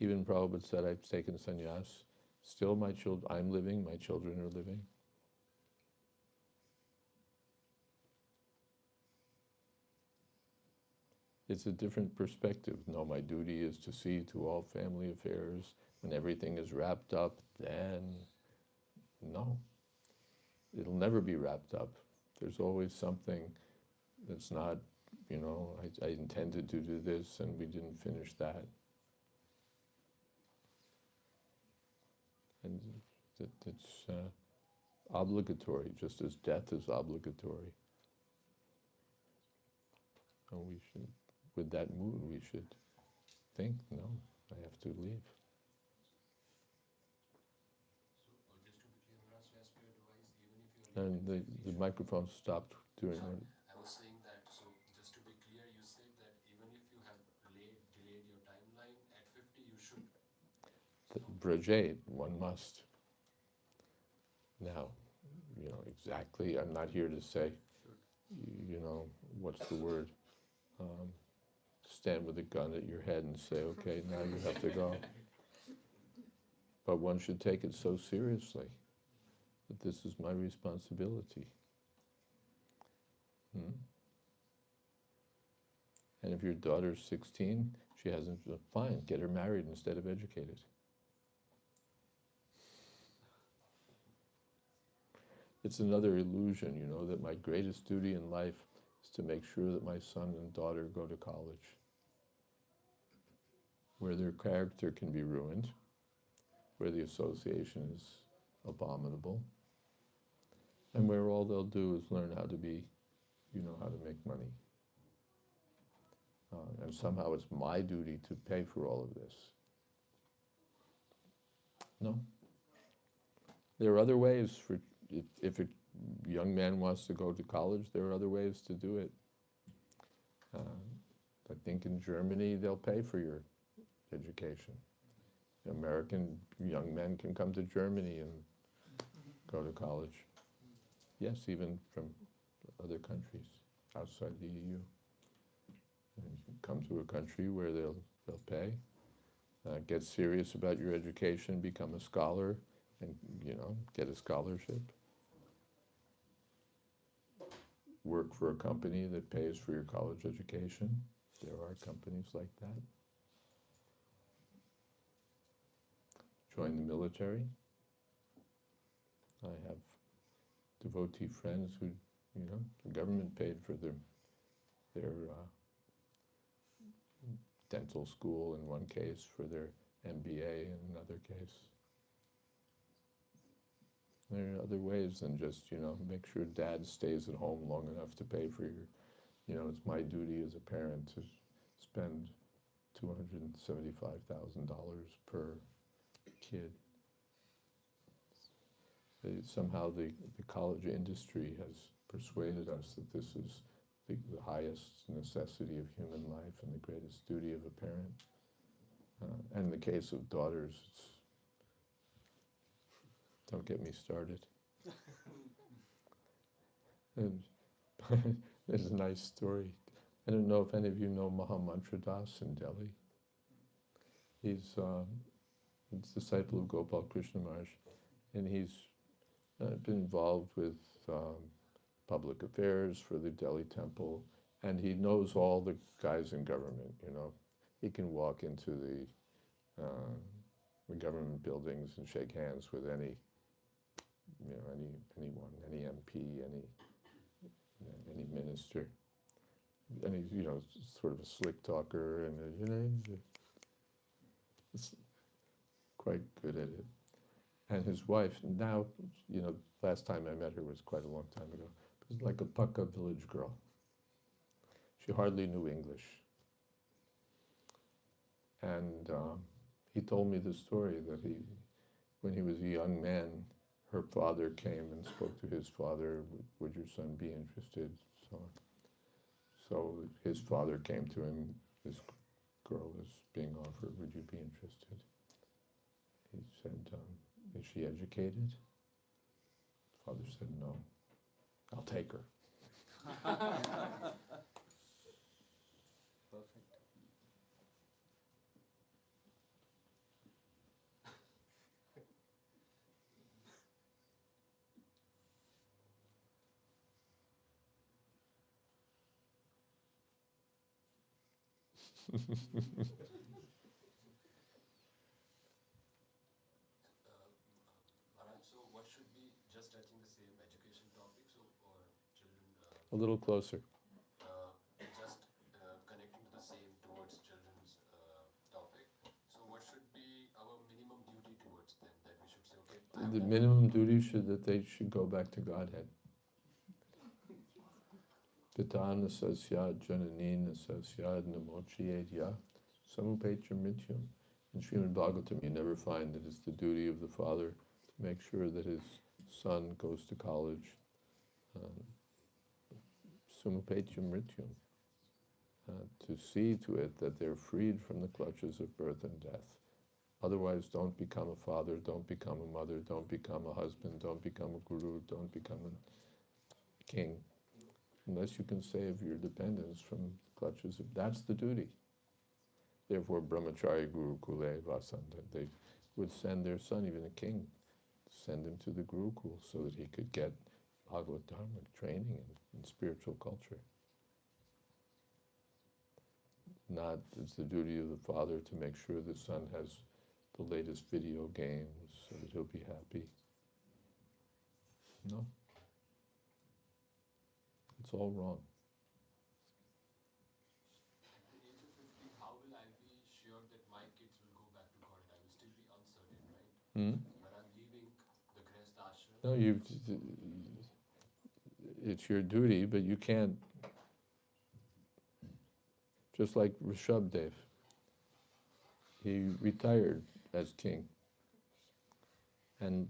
Even Prabhupada said, I've taken sannyas, still I'm living, my children are living. It's a different perspective. No, my duty is to see to all family affairs. When everything is wrapped up, then no. It'll never be wrapped up. There's always something that's not, I intended to do this and we didn't finish that. And it's obligatory, just as death is obligatory. And we should, with that mood, we should think, no, I have to leave. So just to be clear, Maharaj, so as per your advice, even if you are... And the microphone stopped during it. I was saying that, so just to be clear, you said that even if you have delayed your timeline, at 50 you should... Brajate, one must. Now, exactly, I'm not here to say, what's the word? Stand with a gun at your head and say, okay, now you have to go. But one should take it so seriously that this is my responsibility. And if your daughter's 16, she hasn't, fine, get her married instead of educated. It's another illusion, that my greatest duty in life is to make sure that my son and daughter go to college. where their character can be ruined, where the association is abominable, and where all they'll do is learn how to be, how to make money. And somehow it's my duty to pay for all of this. No. There are other ways for, if a young man wants to go to college, there are other ways to do it. I think in Germany they'll pay for your education. American young men can come to Germany and go to college. Yes, even from other countries outside the EU. And come to a country where they'll pay, get serious about your education, become a scholar, and get a scholarship. Work for a company that pays for your college education. There are companies like that. Join the military. I have devotee friends who, the government paid for their dental school in one case, for their MBA in another case. There are other ways than just, make sure dad stays at home long enough to pay for your, it's my duty as a parent to spend $275,000 per kid. Somehow the college industry has persuaded us that this is the highest necessity of human life and the greatest duty of a parent. And in the case of daughters, don't get me started. And there's a nice story. I don't know if any of you know Mahamantra Das in Delhi. He's a disciple of Gopal Krishna Maharaj, and he's been involved with public affairs for the Delhi temple, and he knows all the guys in government, He can walk into the government buildings and shake hands with anyone, any MP, any minister. And he's, sort of a slick talker, and, it's quite good at it. And his wife, now, last time I met her was quite a long time ago, was like a Pukka village girl. She hardly knew English. And he told me the story that when he was a young man, her father came and spoke to his father, would your son be interested? So his father came to him, this girl is being offered, would you be interested? He said, is she educated? Father said, no. I'll take her. Perfect. Maharaj, so what should be, just touching the same education topic, so for children, A little closer. just connecting to the same towards children's topic. So what should be our minimum duty towards them, that we should say, okay, The minimum duty that they should go back to Godhead. Pitana sasyad jananina sasyad namochiyedya samupetra mityam. In Srimad Bhagavatam, you never find that it's the duty of the father to make sure that his son goes to college. Sumupetra mrityam. To see to it that they're freed from the clutches of birth and death. Otherwise, don't become a father, don't become a mother, don't become a husband, don't become a guru, don't become a king. Unless you can save your dependents from clutches of, that's the duty. Therefore, brahmachari guru kule vasanta, they would send their son, even a king, send him to the Gurukul so that he could get Bhagavad Dharma training in spiritual culture. Not, it's the duty of the father to make sure the son has the latest video games so that he'll be happy. No. It's all wrong. at the age of 50, how will I be sure that my But I'm leaving the Grihastha ashram. No, it's your duty, but you can't, just like Rishabdev, he retired as king and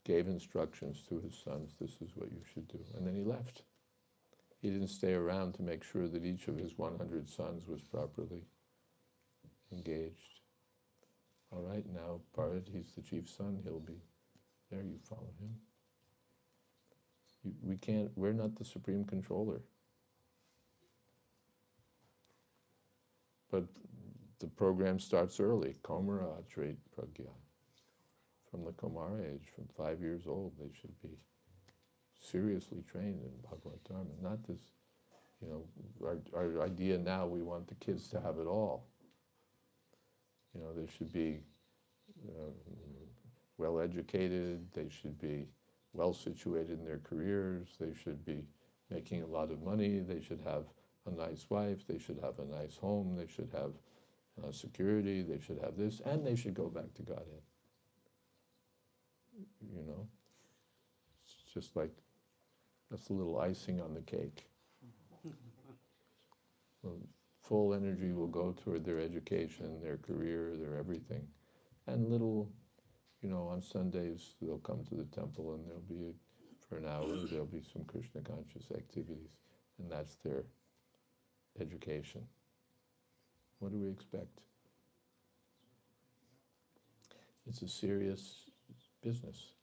gave instructions to his sons, this is what you should do, and then he left. He didn't stay around to make sure that each of his 100 sons was properly engaged. All right, now Bharat, he's the chief son, he'll be there, you follow him. We can't, we're not the supreme controller. But the program starts early, Kaumara Ajrait Pragya. From the Kumara age, from 5 years old, they should be seriously trained in Bhagavad Dharma. Not this, our idea now, we want the kids to have it all. They should be well educated, they should be well situated in their careers, they should be making a lot of money, they should have a nice wife, they should have a nice home, they should have security, they should have this, and they should go back to Godhead. It's just like, that's a little icing on the cake. Well, full energy will go toward their education, their career, their everything. And little, on Sundays, they'll come to the temple and there'll be, for an hour, there'll be some Krishna conscious activities. And that's their education. What do we expect? It's a serious business.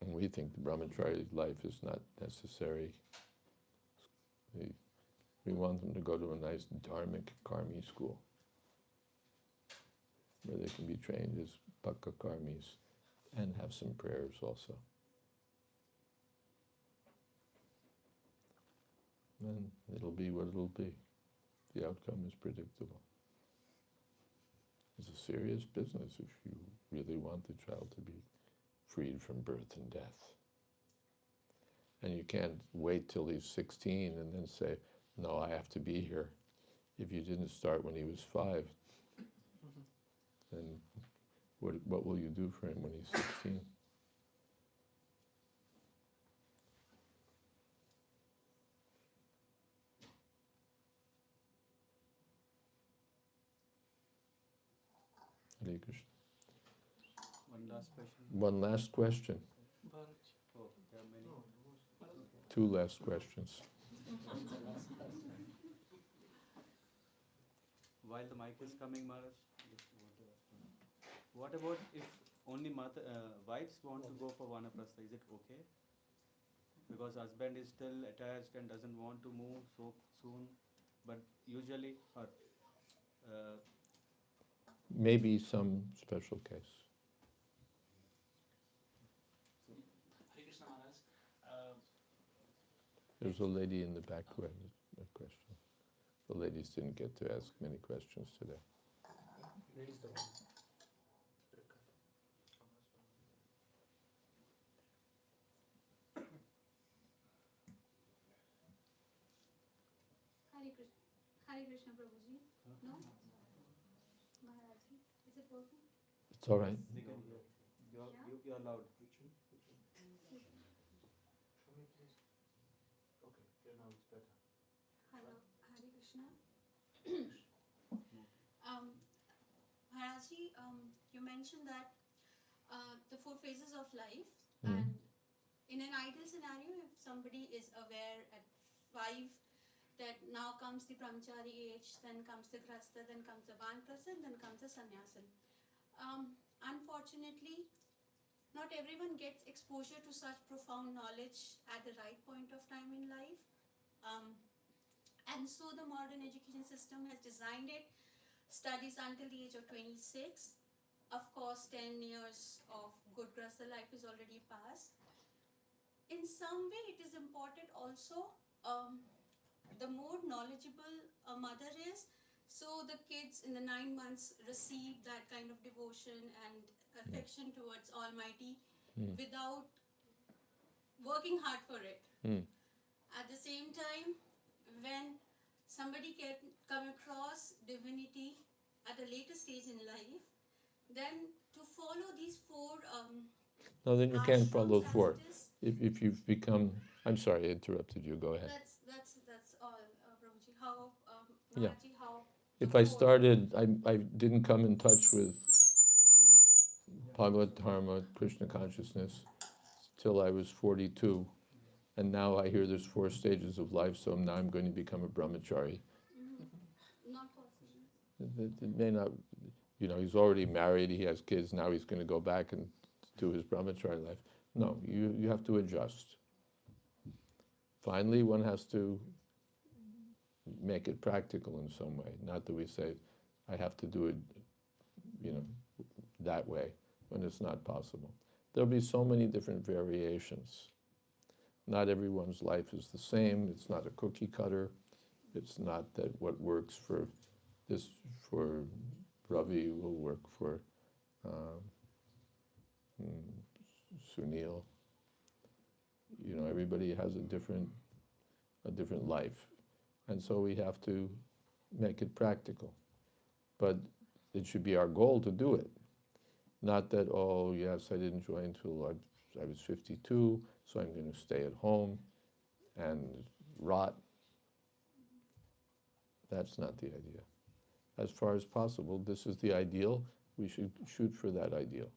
And we think the brahmachari life is not necessary. We want them to go to a nice dharmic karmi school where they can be trained as pakka karmis and have some prayers also. And it'll be what it'll be. The outcome is predictable. It's a serious business if you really want the child to be freed from birth and death. And you can't wait till he's 16 and then say, no, I have to be here. If you didn't start when he was 5, then what will you do for him when he's 16? Hare Krishna. One last question. One last question. Oh, there are many. 2 last questions. While the mic is coming, Maharaj, what about if only wives want to go for vanaprastha? Is it okay? Because husband is still attached and doesn't want to move so soon, but usually, Maybe some special case. Hare Krishna Maharaj. There's a lady in the back who had a question. The ladies didn't get to ask many questions today. Hare Krishna Prabhuji. No? Maharajji. Is it working? It's all right. we can hear. You're loud. Hello, Hare Krishna. Maharajji, you mentioned that the 4 phases of life, and in an ideal scenario, if somebody is aware at 5 that now comes the brahmachari age, then comes the grasta, then comes the vanprastha, then comes the sannyasin. Unfortunately, not everyone gets exposure to such profound knowledge at the right point of time in life. And so the modern education system has designed it, studies until the age of 26. Of course, 10 years of good grasta life is already passed. In some way, it is important also, the more knowledgeable a mother is, so the kids in the 9 months receive that kind of devotion and affection towards Almighty without working hard for it. At the same time, when somebody can come across divinity at a later stage in life, then to follow these four No, then you can't follow ashrams as four. it is. If you've become, I'm sorry, I interrupted you, go ahead. That's all, Prabhuji. How Yeah. Maharaji, how If to I follow. started, I didn't come in touch with Bhagavad Dharma, Krishna consciousness, till I was 42. And now I hear there's 4 stages of life, so now I'm going to become a brahmachari. Not possible. It may not, he's already married, he has kids, now he's going to go back and do his brahmachari life. No, you have to adjust. Finally, one has to make it practical in some way. Not that we say, I have to do it, that way, when it's not possible. There'll be so many different variations. Not everyone's life is the same. It's not a cookie cutter. It's not that what works for Ravi will work for Sunil. Everybody has a different life. And so we have to make it practical. But it should be our goal to do it. Not that, oh, yes, I didn't join until I was 52, so I'm going to stay at home and rot. That's not the idea. As far as possible, this is the ideal. We should shoot for that ideal.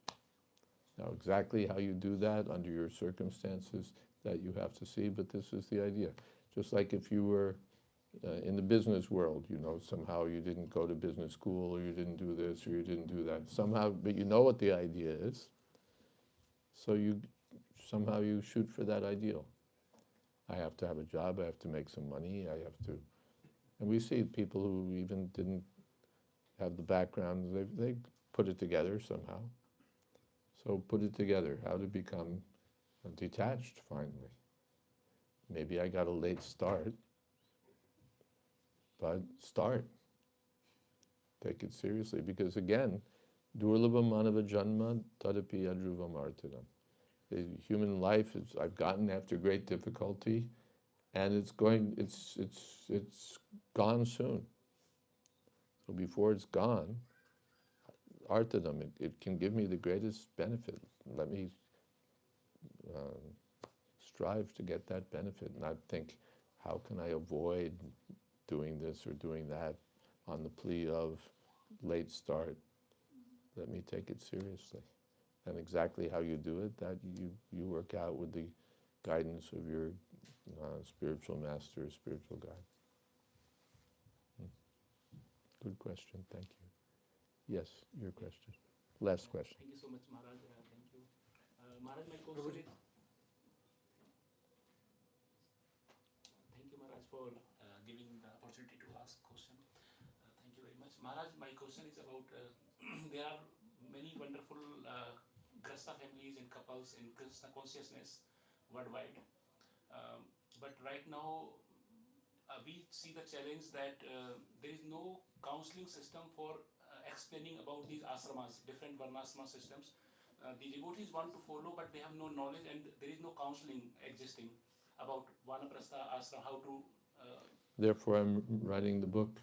Now, exactly how you do that under your circumstances, that you have to see, but this is the idea. Just like if you were in the business world, somehow you didn't go to business school, or you didn't do this, or you didn't do that. Somehow, but you know what the idea is, so somehow you shoot for that ideal. I have to have a job, I have to make some money, I have to... And we see people who even didn't have the background, they put it together somehow. So put it together, how to become detached finally. Maybe I got a late start, but start. Take it seriously, because again, durlabha manava janma tadapi adruvam artidam. The human life is, I've gotten after great difficulty, and it's gone soon. So before it's gone, artidam, it can give me the greatest benefit. Let me strive to get that benefit, not think, how can I avoid doing this or doing that on the plea of late start. Let me take it seriously. And exactly how you do it, that you work out with the guidance of your spiritual master, spiritual guide. Good question, thank you. Yes, your question. Last question. Thank you so much, Maharaj. Thank you. Maharaj, my question is... Thank you, Maharaj, for giving the opportunity to ask question. Thank you very much. Maharaj, my question is about, there are many wonderful Grasta families and couples in Krishna consciousness worldwide. But right now, we see the challenge that there is no counseling system for explaining about these ashramas, different varnashrama systems. The devotees want to follow, but they have no knowledge, and there is no counseling existing about Vanaprastha ashram, how to... Therefore, I'm writing the book.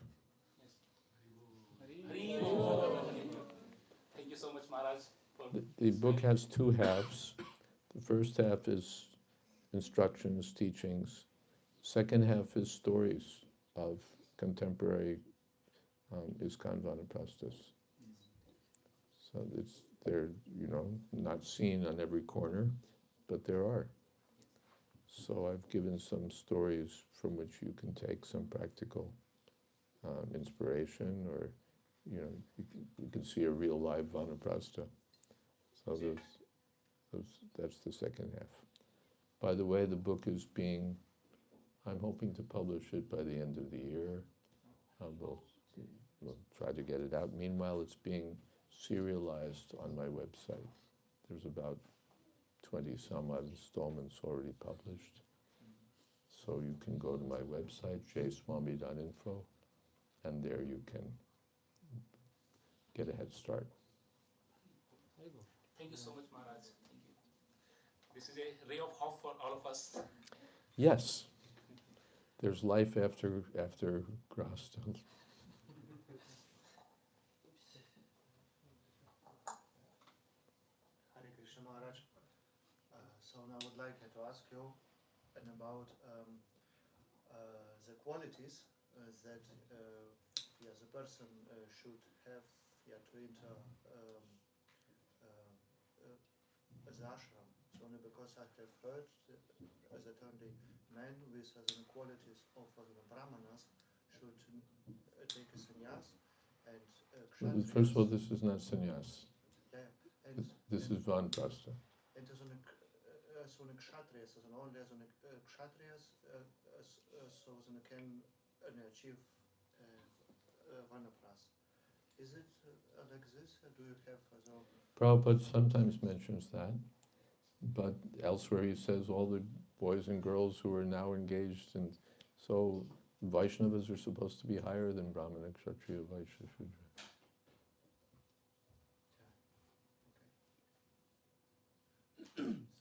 Yes. Hari Bol. Thank you so much, Maharaj. The book has 2 halves. The first half is instructions, teachings. Second half is stories of contemporary ISKCON Vanaprasthas. So they're, not seen on every corner, but there are. So I've given some stories from which you can take some practical inspiration, or, you can see a real live Vanaprastha. So that's the second half. By the way, the book is I'm hoping to publish it by the end of the year. We'll try to get it out. Meanwhile, it's being serialized on my website. There's about 20 some odd installments already published. So you can go to my website, jswami.info, and there you can get a head start. Thank you so much, Maharaj. Thank you. This is a ray of hope for all of us. Yes, there's life after Grasta. like to ask you about the qualities that the person should have to enter the ashram. So only because I have heard that only men with the qualities of the brahmanas should take a sannyas, and kshatriyas. First of all, this is not sannyas. Yeah, and This is vanaprastha. and as on kshatriyas, as only as on kshatriyas, so they can achieve vanaprastha. Is it like this? Do you have Prabhupada sometimes mentions that, but elsewhere he says all the boys and girls who are now engaged in, so Vaishnavas are supposed to be higher than Brahmana, Kshatriya, Vaishya, Shudra.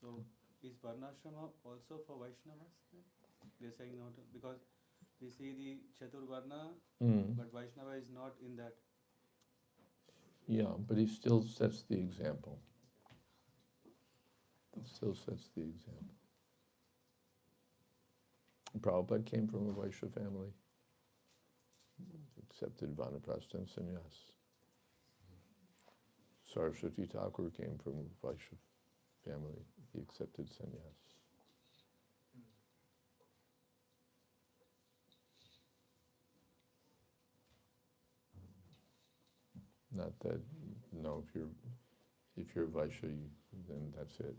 So, is Varnashrama also for Vaishnavas? We are saying not, because we see the Chaturvarna, but Vaishnava is not in that. Yeah, but he still sets the example. He still sets the example. Prabhupada came from a Vaishya family, accepted Vanaprastha and sannyas. Saraswati Thakur came from a Vaishya family, he accepted sannyas. Not that, no, if you're Vaishya, then that's it,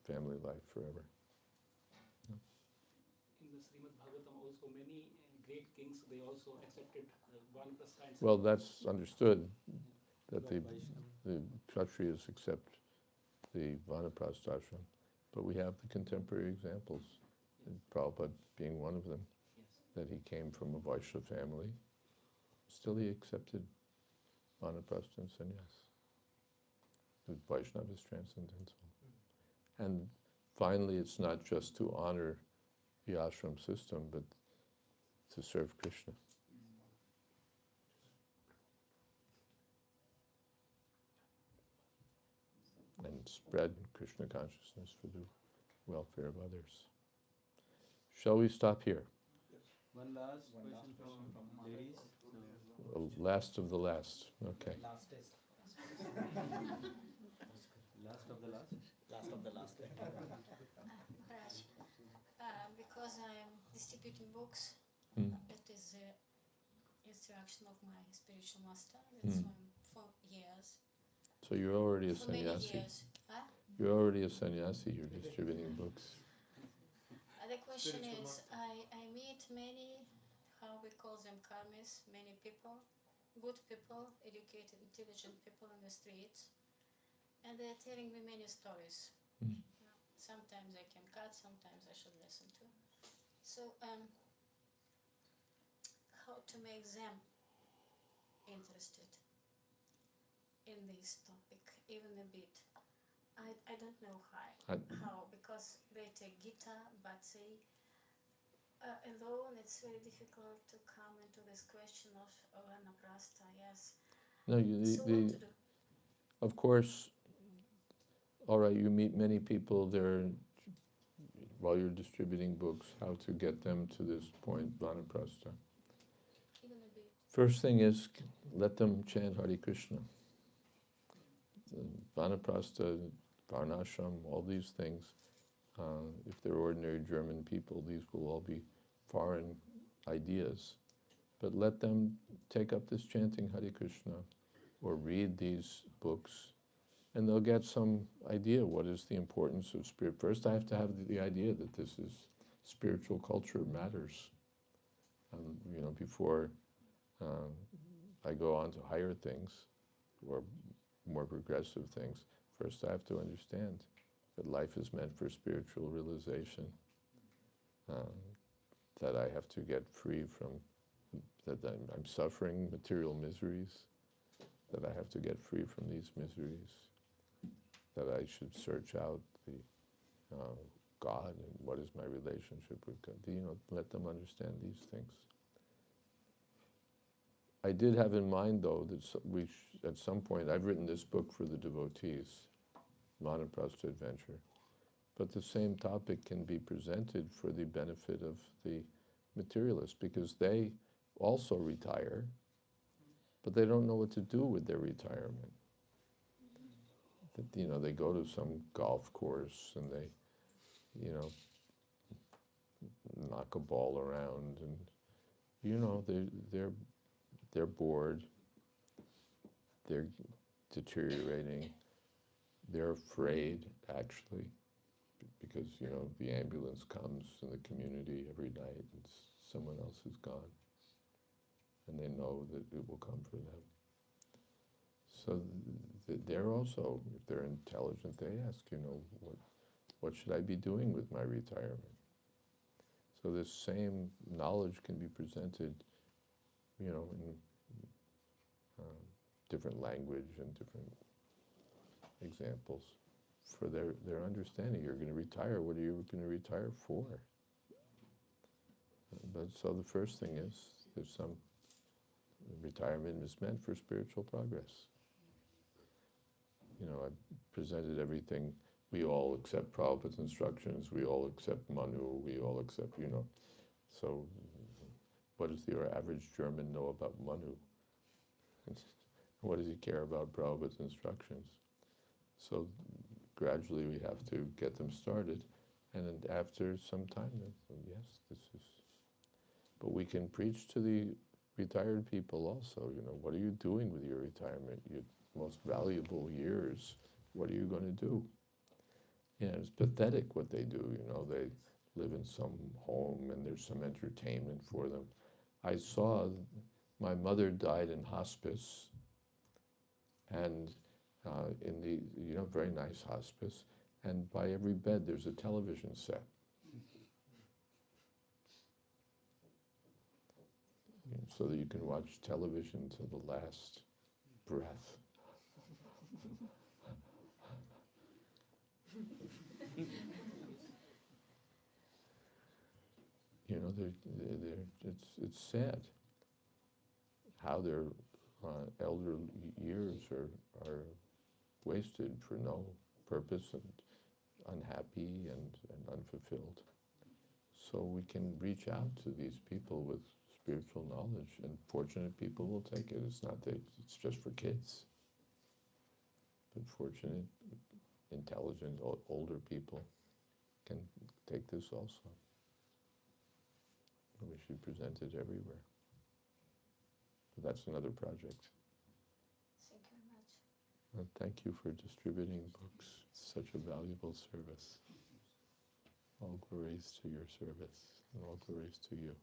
family life forever. In the Srimad Bhagavatam also many great kings, they also accepted Vanaprastha. Well, that's understood, that the Kshatriyas accept the Vanaprastha ashram, but we have the contemporary examples, and Prabhupada being one of them, that he came from a Vaishya family, still he accepted Vanaprastha and sannyas. The Vaishnava is transcendental. And finally, it's not just to honor the ashram system, but to serve Krishna. And spread Krishna consciousness for the welfare of others. Shall we stop here? One last question from ladies. Last of the last. Okay. Last test. Last of the last. Last of the last. Raj, because I am distributing books, it is the instruction of my spiritual master. That's why I'm for years. So you're already a For many sannyasi. years. Huh? You're already a sannyasi. You're distributing books. The question is, I meet many, how we call them karmis, many people, good people, educated, intelligent people on the streets, and they're telling me many stories. Sometimes I can cut, sometimes I should listen to. So, how to make them interested in this topic, even a bit. I don't know how, because they take Gita, but they alone it's very difficult to come into this question of Vanaprastha, yes. No, So what to do? of course, all right, you meet many people there while you're distributing books, how to get them to this point, Vanaprastha. Even a bit. First thing is, let them chant Hare Krishna. Vanaprastha, Varnashram, all these things, if they're ordinary German people, these will all be foreign ideas. But let them take up this chanting Hare Krishna or read these books, and they'll get some idea what is the importance of spirit. First, I have to have the idea that this is spiritual culture matters. Before I go on to higher things or more progressive things, first I have to understand that life is meant for spiritual realization, that I have to get free from, that I'm suffering material miseries, that I have to get free from these miseries, that I should search out the God and what is my relationship with God. Let them understand these things. I did have in mind, though, that at some point, I've written this book for the devotees, Vanaprastha Adventure, But the same topic can be presented for the benefit of the materialists, because they also retire, but they don't know what to do with their retirement. That, they go to some golf course and they, knock a ball around, and they're bored, they're deteriorating, they're afraid actually, because the ambulance comes in the community every night and someone else is gone, and they know that it will come for them. So they're also, if they're intelligent, they ask, what should I be doing with my retirement? So this same knowledge can be presented, in different language and different examples for their understanding. You're going to retire. What are you going to retire for? But so the first thing is, there's some retirement is meant for spiritual progress. I presented everything. We all accept Prabhupada's instructions. We all accept Manu. We all accept, So what does your average German know about Manu? What does he care about Prabhupada's instructions? So gradually we have to get them started, and then after some time, yes, this is. But we can preach to the retired people also. What are you doing with your retirement? Your most valuable years. What are you going to do? It's pathetic what they do. They live in some home and there's some entertainment for them. I saw my mother died in hospice, and in the very nice hospice, and by every bed there's a television set. So that you can watch television to the last breath. It's sad how their elder years are wasted for no purpose, and unhappy and unfulfilled. So we can reach out to these people with spiritual knowledge, and fortunate people will take it. It's not that it's just for kids, but fortunate, intelligent, older people can take this also. And we should present it everywhere. But that's another project. Thank you very much. And thank you for distributing books. It's such a valuable service. All glories to your service, and all glories to you.